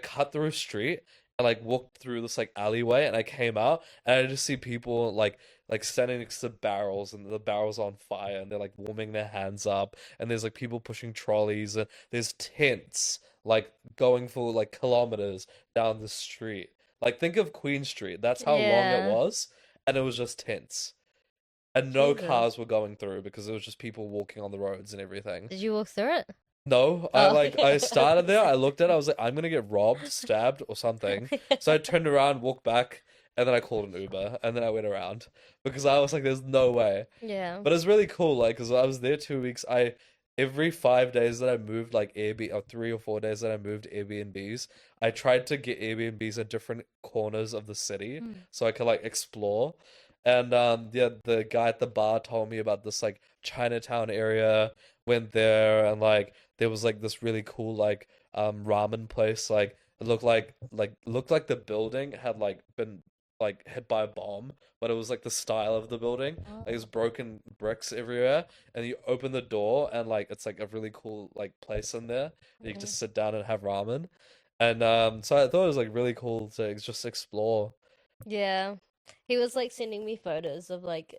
cut through a street and like walked through this like alleyway, and I came out and I just see people like standing next to barrels, and the barrels are on fire, and they're like warming their hands up, and there's like people pushing trolleys, and there's tents like going for like kilometers down the street. Like think of Queen Street. That's how long it Yeah. was, and it was just tents. And no Jesus. cars were going through because it was just people walking on the roads and everything. Did you walk through it? No, Oh, I I started was there, I like, looked at it, I was like, I'm gonna get robbed, stabbed, or something. So I turned around, walked back, and then I called an Uber, and then I went around because I was like, there's no way. yeah. But it's really cool, like, because I was there 2 weeks. Every 5 days that I moved, like Airbnb, or 3 or 4 days that I moved Airbnbs, I tried to get Airbnbs at different corners of the city Mm. so I could like explore. And yeah, the guy at the bar told me about this like Chinatown area. Went there and like there was like this really cool like ramen place. Like it looked like the building had like been like hit by a bomb, but it was like the style of the building. Like there's Oh. broken bricks everywhere, and you open the door and like it's like a really cool like place in there. And you can Mm. just sit down and have ramen. And so I thought it was like really cool to just explore. Yeah. He was like sending me photos of like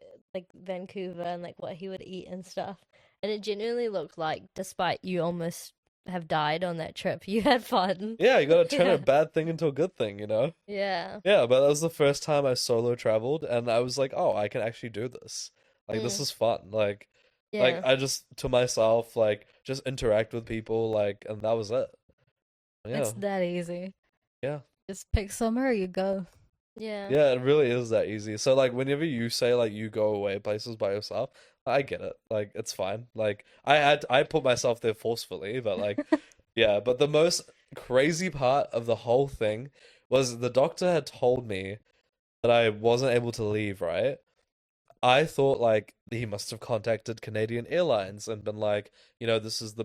Vancouver and like what he would eat and stuff. And it genuinely looked like despite you almost have died on that trip, you had fun. Yeah, you gotta turn a Yeah. bad thing into a good thing, you know? Yeah. Yeah, but that was the first time I solo traveled, and I was like, oh, I can actually do this. Like, this Mm. is fun. Like Yeah. I just to myself, like, just interact with people, like, and that was it. It's Yeah, that easy. yeah, Just pick somewhere you go. Yeah. yeah. It really is that easy. So, like, whenever you say like you go away places by yourself, I get it. Like, it's fine. Like, I put myself there forcefully, but like, yeah. But the most crazy part of the whole thing was the doctor had told me that I wasn't able to leave, right? I thought like he must have contacted Canadian Airlines and been like, this is the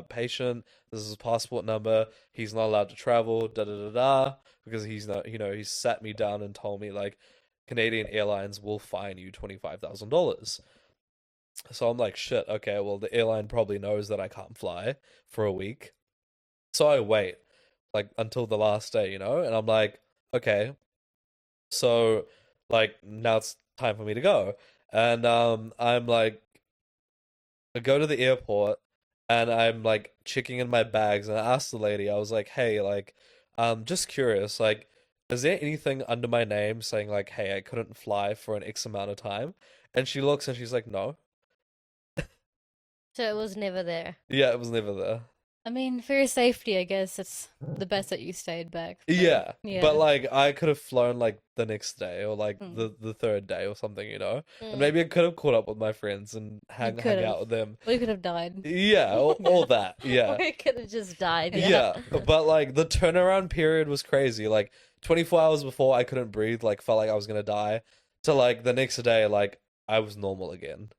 patient, this is his passport number, he's not allowed to travel, da da da da, because he's not, he's sat me down and told me like Canadian Airlines will fine you $25,000. So I'm like, shit, okay, well the airline probably knows that I can't fly for a week. So I wait like until the last day, and I'm like, okay, so like now it's time for me to go. And I'm like I go to the airport and I'm like checking in my bags and I asked the lady, I was like, "Hey, like just curious, like is there anything under my name saying like, hey, I couldn't fly for an X amount of time?" And she looks and she's like, "No." So it was never there. Yeah, it was never there. I mean, for your safety, I guess it's the best that you stayed back. But Yeah, but yeah. like I could have flown like the next day or like Mm. the third day or something. And Mm. maybe I could have caught up with my friends and You hang could out have. with them. Well, you could have died. Yeah, all that. Yeah. Or it could have just died, yeah. Yeah, but like the turnaround period was crazy. Like 24 hours before I couldn't breathe, like felt like I was gonna die, to like the next day, like I was normal again.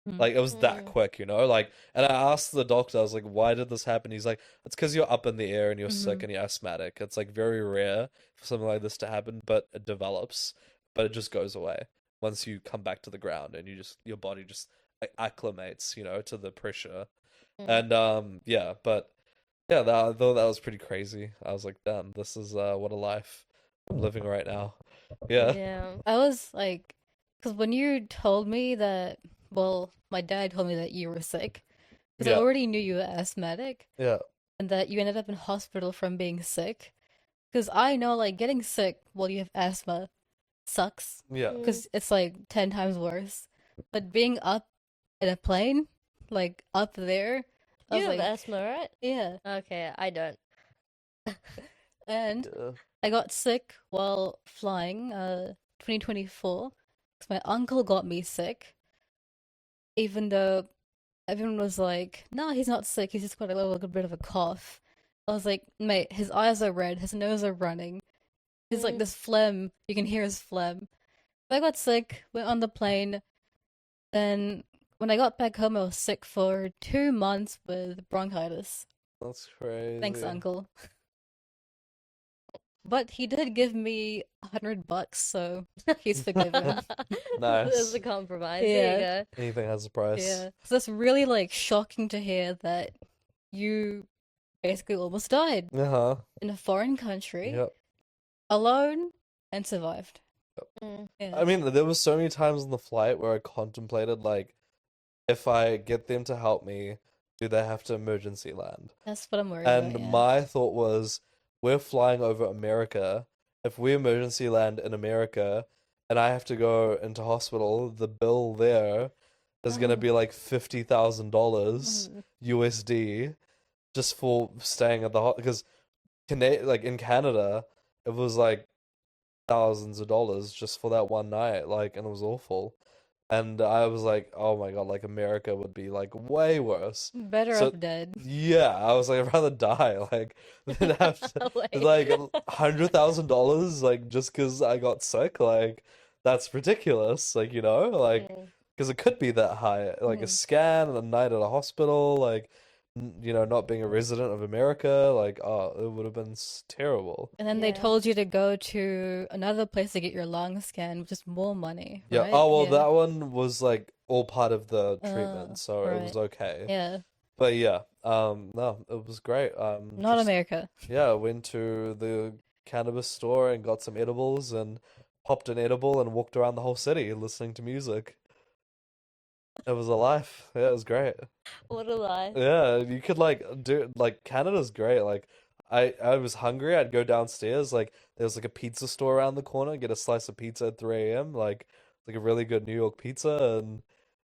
Mm. Like it was that Mm. quick. Like, and I asked the doctor, I was like, why did this happen? He's like, it's because you're up in the air and you're sick Mhm. and you're asthmatic. It's like very rare for something like this to happen, but it develops, but it just goes away once you come back to the ground and your body just like acclimates, to the pressure. Mm. And yeah, but yeah, I thought that was pretty crazy. I was like, damn, this is what a life I'm living right now. Yeah. Yeah. I was like, because when you told me that, well, my dad told me that you were sick, because I Yeah. already knew you were asthmatic Yeah. and that you ended up in hospital from being sick. Because I know, like, getting sick while you have asthma sucks, Yeah. Mm. because it's like 10 times worse. But being up in a plane, like up there, I You was have like, asthma, right? yeah. Okay, I don't. And Yeah. I got sick while flying, 2024, because my uncle got me sick, even though everyone was like, "No, he's not sick. He's just got a little bit of a cough." I was like, "Mate, his eyes are red, his nose are running. He's like Mm. this phlegm. You can hear his phlegm." I got sick, went on the plane. Then when I got back home, I was sick for 2 months with bronchitis. That's crazy. Thanks, uncle. But he did give me $100, so he's forgiven. Nice. There's a compromise. Yeah. There you Anything has a price. Yeah. So that's really like shocking to hear that you basically almost died Uh-huh. in a foreign country Yep. alone and survived. go. Mm. Yeah. I mean, there was so many times on the flight where I contemplated like if I get them to help me, do they have to emergency land? That's what I'm worried And about, yeah. my thought was, we're flying over America. If we emergency land in America and I have to go into hospital, the bill there is gonna Oh. be like $50,000 Mhm. USD just for staying at the because like in Canada, it was like thousands of dollars just for that one night, like, and it was awful. And I was like, oh my God, like America would be like way worse. Better So off dead. yeah, I was like, I'd rather die, like, than have to, Wait. like $100,000, like, just because I got sick, like, that's ridiculous, like, like, Mm. because it could be that high, like a Mhm. scan and a night at a hospital, like, not being a resident of America, like, oh, it would have been terrible. And then they Yeah. told you to go to another place to get your lungs scanned, which is more money, Yeah. right? Oh, well, Yeah. that one was like all part of the treatment, so it was right. okay. Yeah. But yeah, no, it was great. Not Just America. yeah, I went to the cannabis store and got some edibles and popped an edible and walked around the whole city listening to music. It was a life. Yeah, it was great. What a lie. Yeah, you could like do like Canada's great. Like I was hungry, I'd go downstairs, like there was like a pizza store around the corner, get a slice of pizza at 3 a.m., like a really good New York pizza and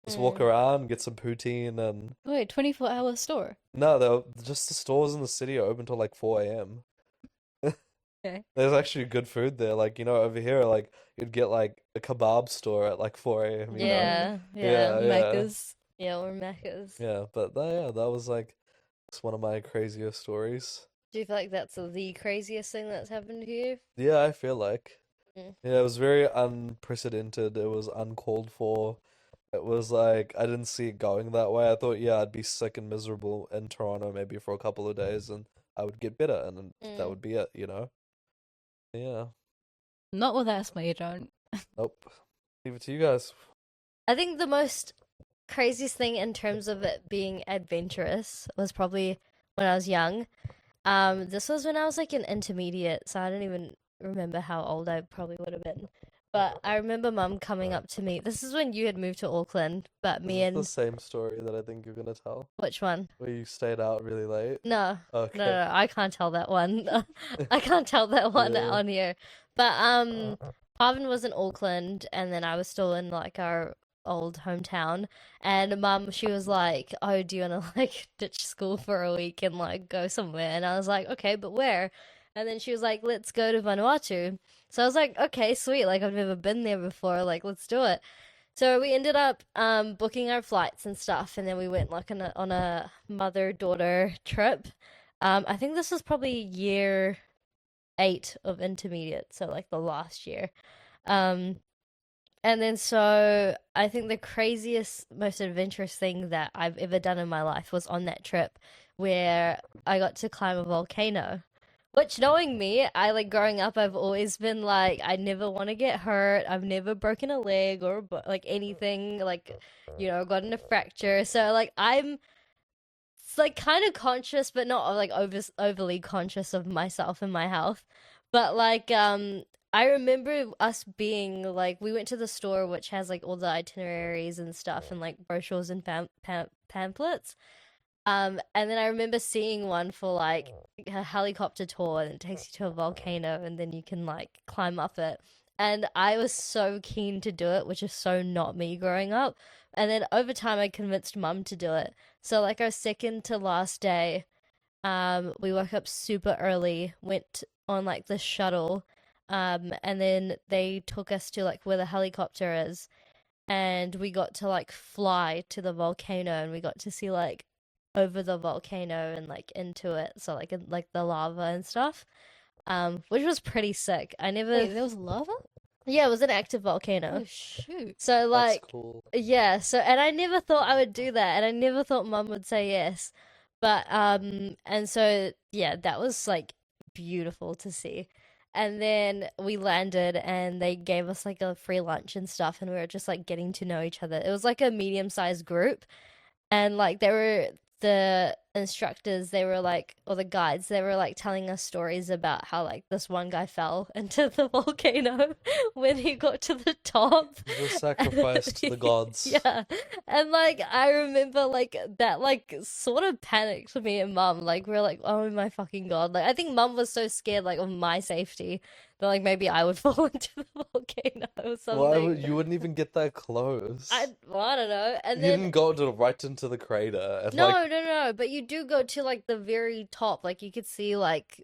just walk Mm. around, get some poutine and Wait, 24-hour store. no, just the stores in the city are open till like 4 a.m. Okay. There's actually good food there. Like, over here, like you'd get like a kebab store at like 4 a.m., you know? Yeah, Yeah, yeah, Macca's. yeah, or Macca's. Yeah, but yeah, that was like it's one of my crazier stories. Do you feel like that's the craziest thing that's happened to you? Yeah, I feel like. Mm. Yeah, it was very unprecedented. It was uncalled for. It was like I didn't see it going that way. I thought, yeah, I'd be sick and miserable in Toronto maybe for a couple of days and I would get better and then that Mm. would be it, you know? Yeah. Not with asthma, you don't. Nope. Leave it to you guys. I think the most craziest thing in terms of it being adventurous was probably when I was young. This was when I was like an intermediate, so I don't even remember how old I probably would have been. But I remember Mum coming up to me. This is when you had moved to Auckland, but Is me this and the same story that I think you're gonna tell? which one? Where you stayed out really late? No, Okay. no, I can't tell that one. I can't tell that one Yeah. on here. But Parvin was in Auckland, and then I was still in like our old hometown. And Mum, she was like, "Oh, do you wanna like ditch school for a week and like go somewhere?" And I was like, "Okay, but where?" And then she was like, "Let's go to Vanuatu." So I was like, "Okay, sweet. Like I've never been there before. Like let's do it." So we ended up booking our flights and stuff, and then we went like on a mother-daughter trip. I think this was probably year 8 of intermediate, so like the last year. Um, and then so I think the craziest, most adventurous thing that I've ever done in my life was on that trip where I got to climb a volcano. Which, knowing me, I like growing up, I've always been like, I never want to get hurt. I've never broken a leg or like anything, like, gotten a fracture. So, like, I'm like kind of conscious, but not like overly conscious of myself and my health. But, like, I remember us being like, we went to the store, which has like all the itineraries and stuff and like brochures and pamphlets. And then I remember seeing one for like a helicopter tour and it takes you to a volcano and then you can like climb up it. And I was so keen to do it, which is so not me growing up. And then over time I convinced Mum to do it. So like our second to last day, we woke up super early, went on like the shuttle, and then they took us to like where the helicopter is, and we got to like fly to the volcano and we got to see like over the volcano and like into it, so like in, like the lava and stuff, which was pretty sick. I never Wait, there was lava? Yeah, it was an active volcano. Oh, shoot. So That's like cool. yeah, so and I never thought I would do that and I never thought Mum would say yes. But and so yeah, that was like beautiful to see. And then we landed and they gave us like a free lunch and stuff and we were just like getting to know each other. It was like a medium-sized group and like the instructors, they were like, or the guides, they were like telling us stories about how like this one guy fell into the volcano when he got to the top. It was sacrificed to the gods. Yeah. And like I remember like that like sort of panicked me and Mum. Like we are like, oh my fucking God. Like I think Mum was so scared like of my safety that like maybe I would fall into the volcano or something. You wouldn't even get that close. I don't know. And You then didn't go right into the crater. And no, like, no, but you do go to like the very top. Like you could see like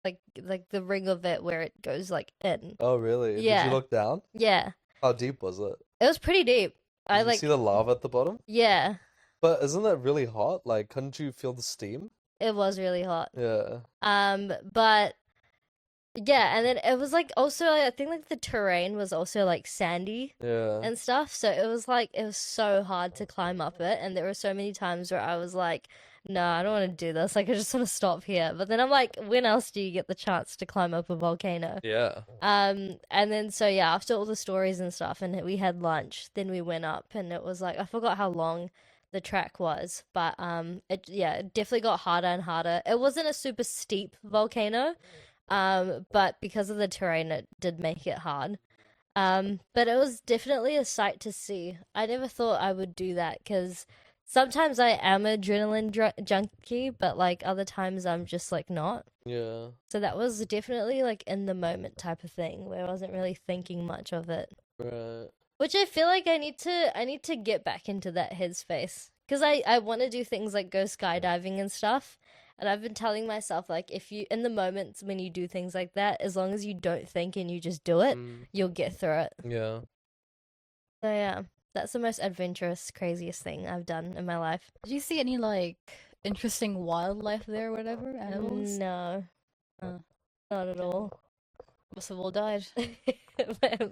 the ring of it where it goes like in. oh really? Did Yeah. you look down? Yeah. How deep was it? It was pretty deep. Did I you like see the lava at the bottom? yeah, But isn't that really hot? Like, couldn't you feel the steam? it was really hot. Yeah. But yeah, and then it was like also I think like the terrain was also like sandy Yeah. and stuff, so it was like it was so hard to climb up it, and there were so many times where I was like no, I don't want to do this. Like, I just want to stop here. But then I'm like, when else do you get the chance to climb up a volcano? Yeah. And then so yeah, after all the stories and stuff, and we had lunch, then we went up, and it was like I forgot how long the track was, but it definitely got harder and harder. It wasn't a super steep volcano, but because of the terrain, it did make it hard. But it was definitely a sight to see. I never thought I would do that because sometimes I am adrenaline junkie, but like other times I'm just like not. Yeah. So that was definitely like in the moment type of thing where I wasn't really thinking much of it. Right. Which I feel like I need to get back into that headspace because I want to do things like go skydiving and stuff. And I've been telling myself like if you in the moments when you do things like that, as long as you don't think and you just do it, you'll get through it. Yeah. So yeah, that's the most adventurous, craziest thing I've done in my life. Did you see any like interesting wildlife there or whatever? Animals? No, not at all. Must have all died.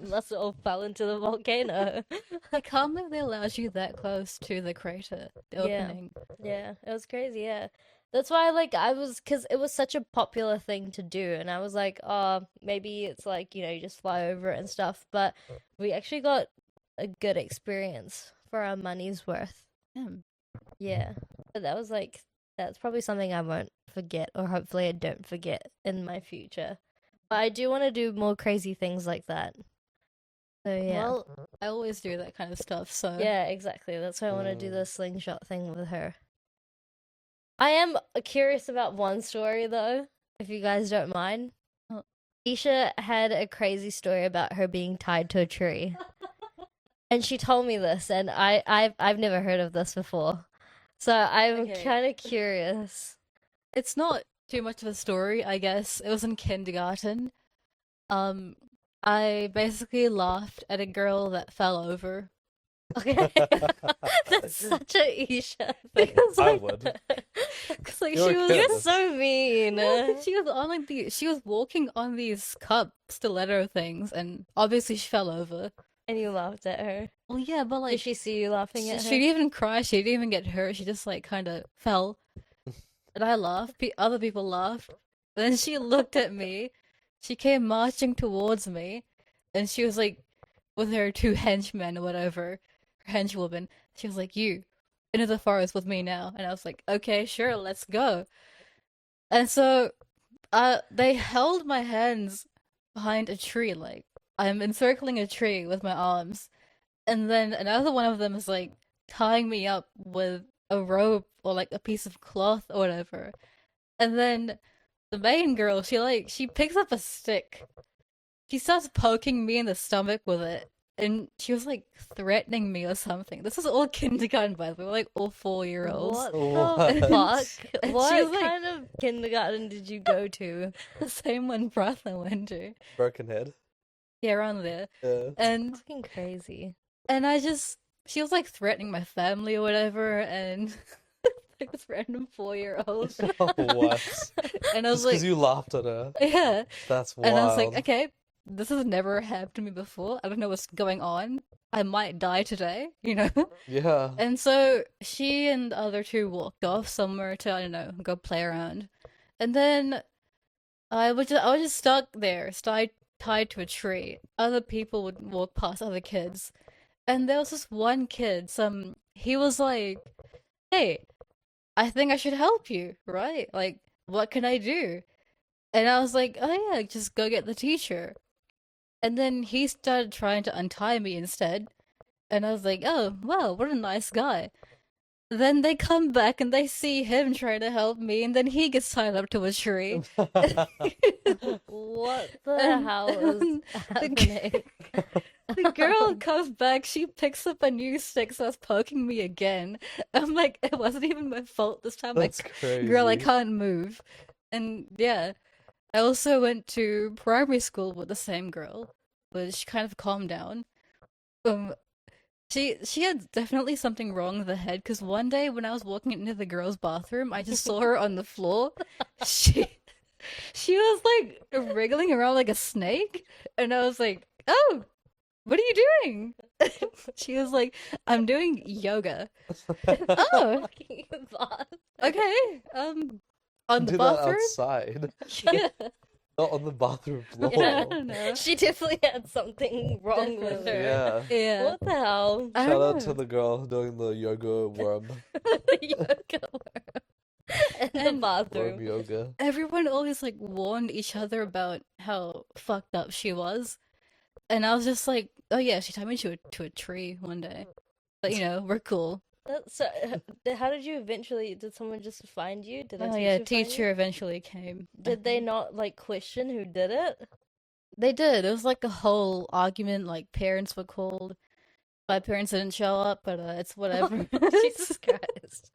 Must have all fell into the volcano. I can't believe they allowed you that close to the crater, the opening. Yeah, it was crazy, yeah. That's why, like, because it was such a popular thing to do, and I was like, oh, maybe it's like, you just fly over it and stuff, but we actually got a good experience for our money's worth. Yeah. But that's probably something I won't forget, or hopefully I don't forget in my future. But I do want to do more crazy things like that. So, yeah. Well, I always do that kind of stuff, so... Yeah, exactly. That's why I want to do the slingshot thing with her. I am curious about one story, though, if you guys don't mind. Isha had a crazy story about her being tied to a tree. And she told me this, and I've never heard of this before. So I'm kind of curious. It's not too much of a story, I guess. It was in kindergarten. I basically laughed at a girl that fell over. Okay. That's such a Isha thing. I would. Because like You're so mean. She was on like she was walking on these cup stiletto things, and obviously she fell over. And you laughed at her. Well, yeah, but like did she see you laughing at her? She didn't even cry. She didn't even get hurt. She just like kind of fell, and I laughed. Other people laughed. Then she looked at me. She came marching towards me, and she was like, with her two henchmen or whatever, her henchwoman. She was like, "You into the forest with me now." And I was like, "Okay, sure, let's go." And so, they held my hands behind a tree, like I'm encircling a tree with my arms, and then another one of them is like tying me up with a rope or like a piece of cloth or whatever. And then the main girl, she picks up a stick. She starts poking me in the stomach with it. And she was like threatening me or something. This is all kindergarten, by the way. We're like all 4-year-olds. What the fuck? And What she was like- kind of kindergarten did you go to? The same one brother went to. Broken head. Yeah, around there. Yeah. And Fucking crazy. she was like threatening my family or whatever, and like this random 4-year-old. What? And I was Just like, because you laughed at her. yeah. That's wild. And I was like, okay, this has never happened to me before. I don't know what's going on. I might die today, Yeah. And so she and the other two walked off somewhere to, I don't know, go play around. And then I was just stuck there, tied to a tree. Other people would walk past, other kids. And there was this one kid, he was like, "Hey, I think I should help you, right? Like, what can I do?" And I was like, "Oh yeah, just go get the teacher." And then he started trying to untie me instead. And I was like, "Oh, wow, what a nice guy." Then they come back and they see him trying to help me, and then he gets tied up to a tree. What the hell is happening? The girl comes back, she picks up a new stick, starts poking me again. I'm like, it wasn't even my fault this time. That's Like, crazy. girl, I can't move. And yeah, I also went to primary school with the same girl, but she kind of calmed down. She had definitely something wrong with her head, because one day when I was walking into the girls' bathroom, I just saw her on the floor. She was like wriggling around like a snake, and I was like, "Oh, what are you doing? She was like, I'm doing yoga. Oh, Fucking bath. okay. On the Do that bathroom? outside, Yeah. not on the bathroom floor. Yeah, I don't know. She definitely had something wrong with Definitely. her. Yeah. Yeah. What the hell? I Shout don't out to know. the girl doing the yoga worm The yoga worm in the And- worm bathroom. yoga. Everyone always like warned each other about how fucked up she was. And I was just like, oh yeah, she tied me to a tree one day. But you know, we're cool. So, how did you eventually? Did someone just find you? Did a Oh teacher yeah, find teacher you? eventually came. Did they not like question who did it? They did. It was like a whole argument. Like parents were called. My parents didn't show up, but it's whatever. Jesus Christ.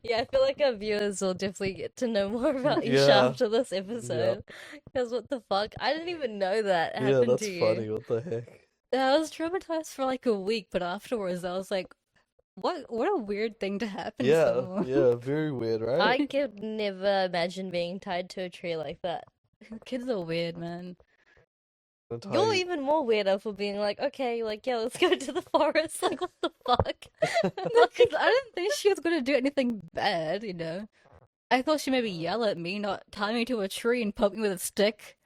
Yeah, I feel like our viewers will definitely get to know more about Isha Yeah. after this episode. Because what the fuck? I didn't even know that Yeah, happened that's to you. funny. What the heck? I was traumatized for like a week, but afterwards I was like, what a weird thing to happen to Yeah, someone. yeah, very weird, right? I could never imagine being tied to a tree like that. Kids are weird, man. I'll tell You're you- even more weirder for being like, okay, like, yeah, let's go to the forest. Like, what the fuck? No, 'cause I didn't think she was gonna do anything bad, you know. I thought she'd maybe yell at me, not tie me to a tree and poke me with a stick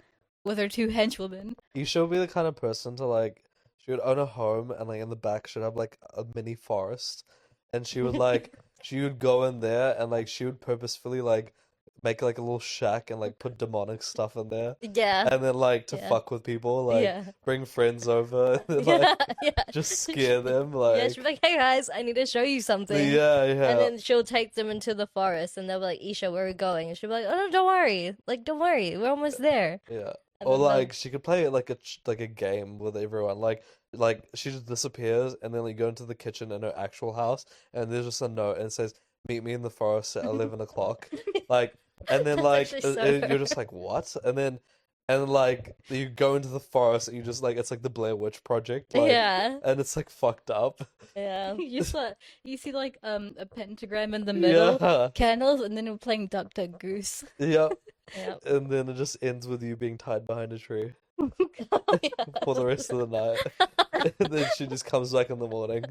with her two henchwomen. Isha would be the kind of person to like, she would own a home and like in the back she'd have like a mini forest, and she would like, she would go in there and like she would purposefully like make like a little shack and like put demonic stuff in there, Yeah. and then like to Yeah. fuck with people, like Yeah. bring friends over, and then, Yeah. like Yeah. just scare them, Yeah, like she'll be like, hey guys, I need to show you something. yeah, yeah. And then she'll take them into the forest and they'll be like, Isha, where are we going? And she'll be like, oh, no, don't worry. Like, don't worry. We're almost there. Yeah. And Or then they'll- like she could play it like a game with everyone. Like she just disappears and then you go into the kitchen in her actual house and there's just a note and it says, "Meet me in the forest at 11 o'clock." Like, and then That's like actually so you're just like, what? And then like you go into the forest and you just like it's like the Blair Witch Project. Like, Yeah. And it's like fucked up. Yeah. You see like a pentagram in the middle, Yeah. candles, and then we're playing Duck Duck Goose. Yeah. Yeah. And then it just ends with you being tied behind a tree Yeah. for the rest of the night. And then she just comes back in the morning.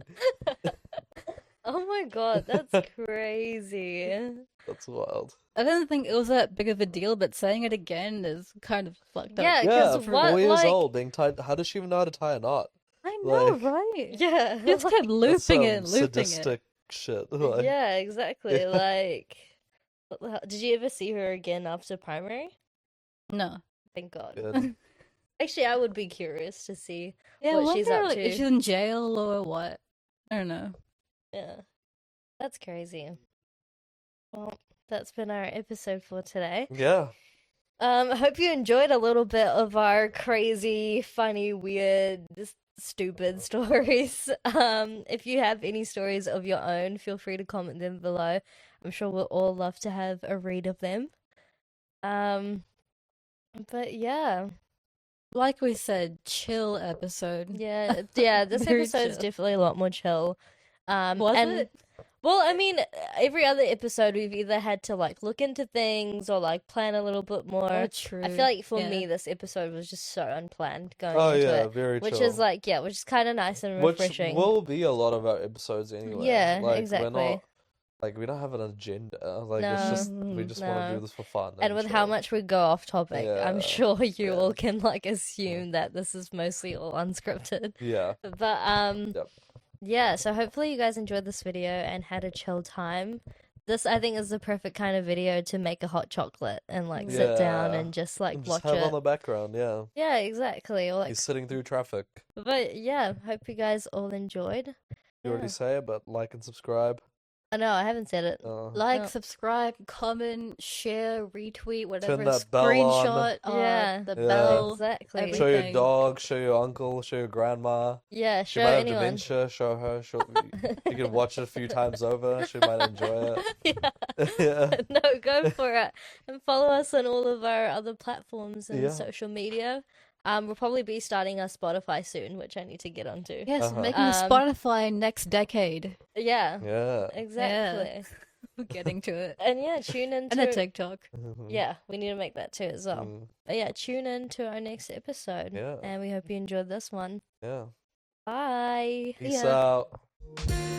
Oh my god, that's crazy. That's wild. I didn't think it was that big of a deal, but saying it again is kind of fucked up. Yeah, Yeah, 'cause what, 4 years like- old, being tied. How does she even know how to tie a knot? I know, Like- right? Yeah. Just like- kept That's looping some it, looping it. sadistic shit. Like, Yeah, exactly. Yeah. Like, what the hell? Did you ever see her again after primary? No. Thank God. good. Actually, I would be curious to see. Yeah, What I she's wonder, up like, to. if she's in jail or what. I don't know. Yeah. That's crazy. Well, that's been our episode for today. Yeah. I hope you enjoyed a little bit of our crazy, funny, weird, stupid stories. If you have any stories of your own, feel free to comment them below. I'm sure we'll all love to have a read of them. But yeah, Like we said, chill episode. yeah, this Very episode's chill. definitely a lot more chill. Was and it? Well, I mean, every other episode we've either had to like look into things or like plan a little bit more. Oh, true. I feel like for Yeah. me, this episode was just so unplanned going Oh into yeah, it, very which chill. is like, yeah, which is kind of nice and Which refreshing. will be a lot of our episodes anyway. Yeah, Like, exactly. We're not, like we don't have an agenda. Like it's No, just we just want to no. do this for fun. And with how chill. much we go off topic, I'm Yeah, sure you yeah. all can like assume that this is mostly all unscripted. Yeah. But Yep. yeah, so hopefully you guys enjoyed this video and had a chill time. This I think is the perfect kind of video to make a hot chocolate and like sit down Yeah. and just like And watch just have it. on the background. Yeah. Yeah, exactly. Or like, He's sitting through traffic. but yeah, hope you guys all enjoyed. You Yeah. already say it, but like and subscribe. I know I haven't said it. Like, No. subscribe, comment, share, retweet, whatever. that bell on. Screenshot Yeah. the Yeah. bell. Exactly. every- Show your Everything. dog. Show your uncle. Show your grandma. Yeah, She show might have anyone. dementia. Show her. You can watch it a few times over. She might enjoy Yeah. it. Yeah. No, go for it. And follow us on all of our other platforms and Yeah. social media. We'll probably be starting our Spotify soon, which I need to get onto. Yes, Uh-huh. making Um, Spotify next decade. Yeah, Yeah. exactly. getting to it. And yeah, tune And a into TikTok. yeah, we need to make that too as well. Mm, But yeah, tune in to our next episode. Yeah. And we hope you enjoyed this one. yeah. Bye. Peace ya. out.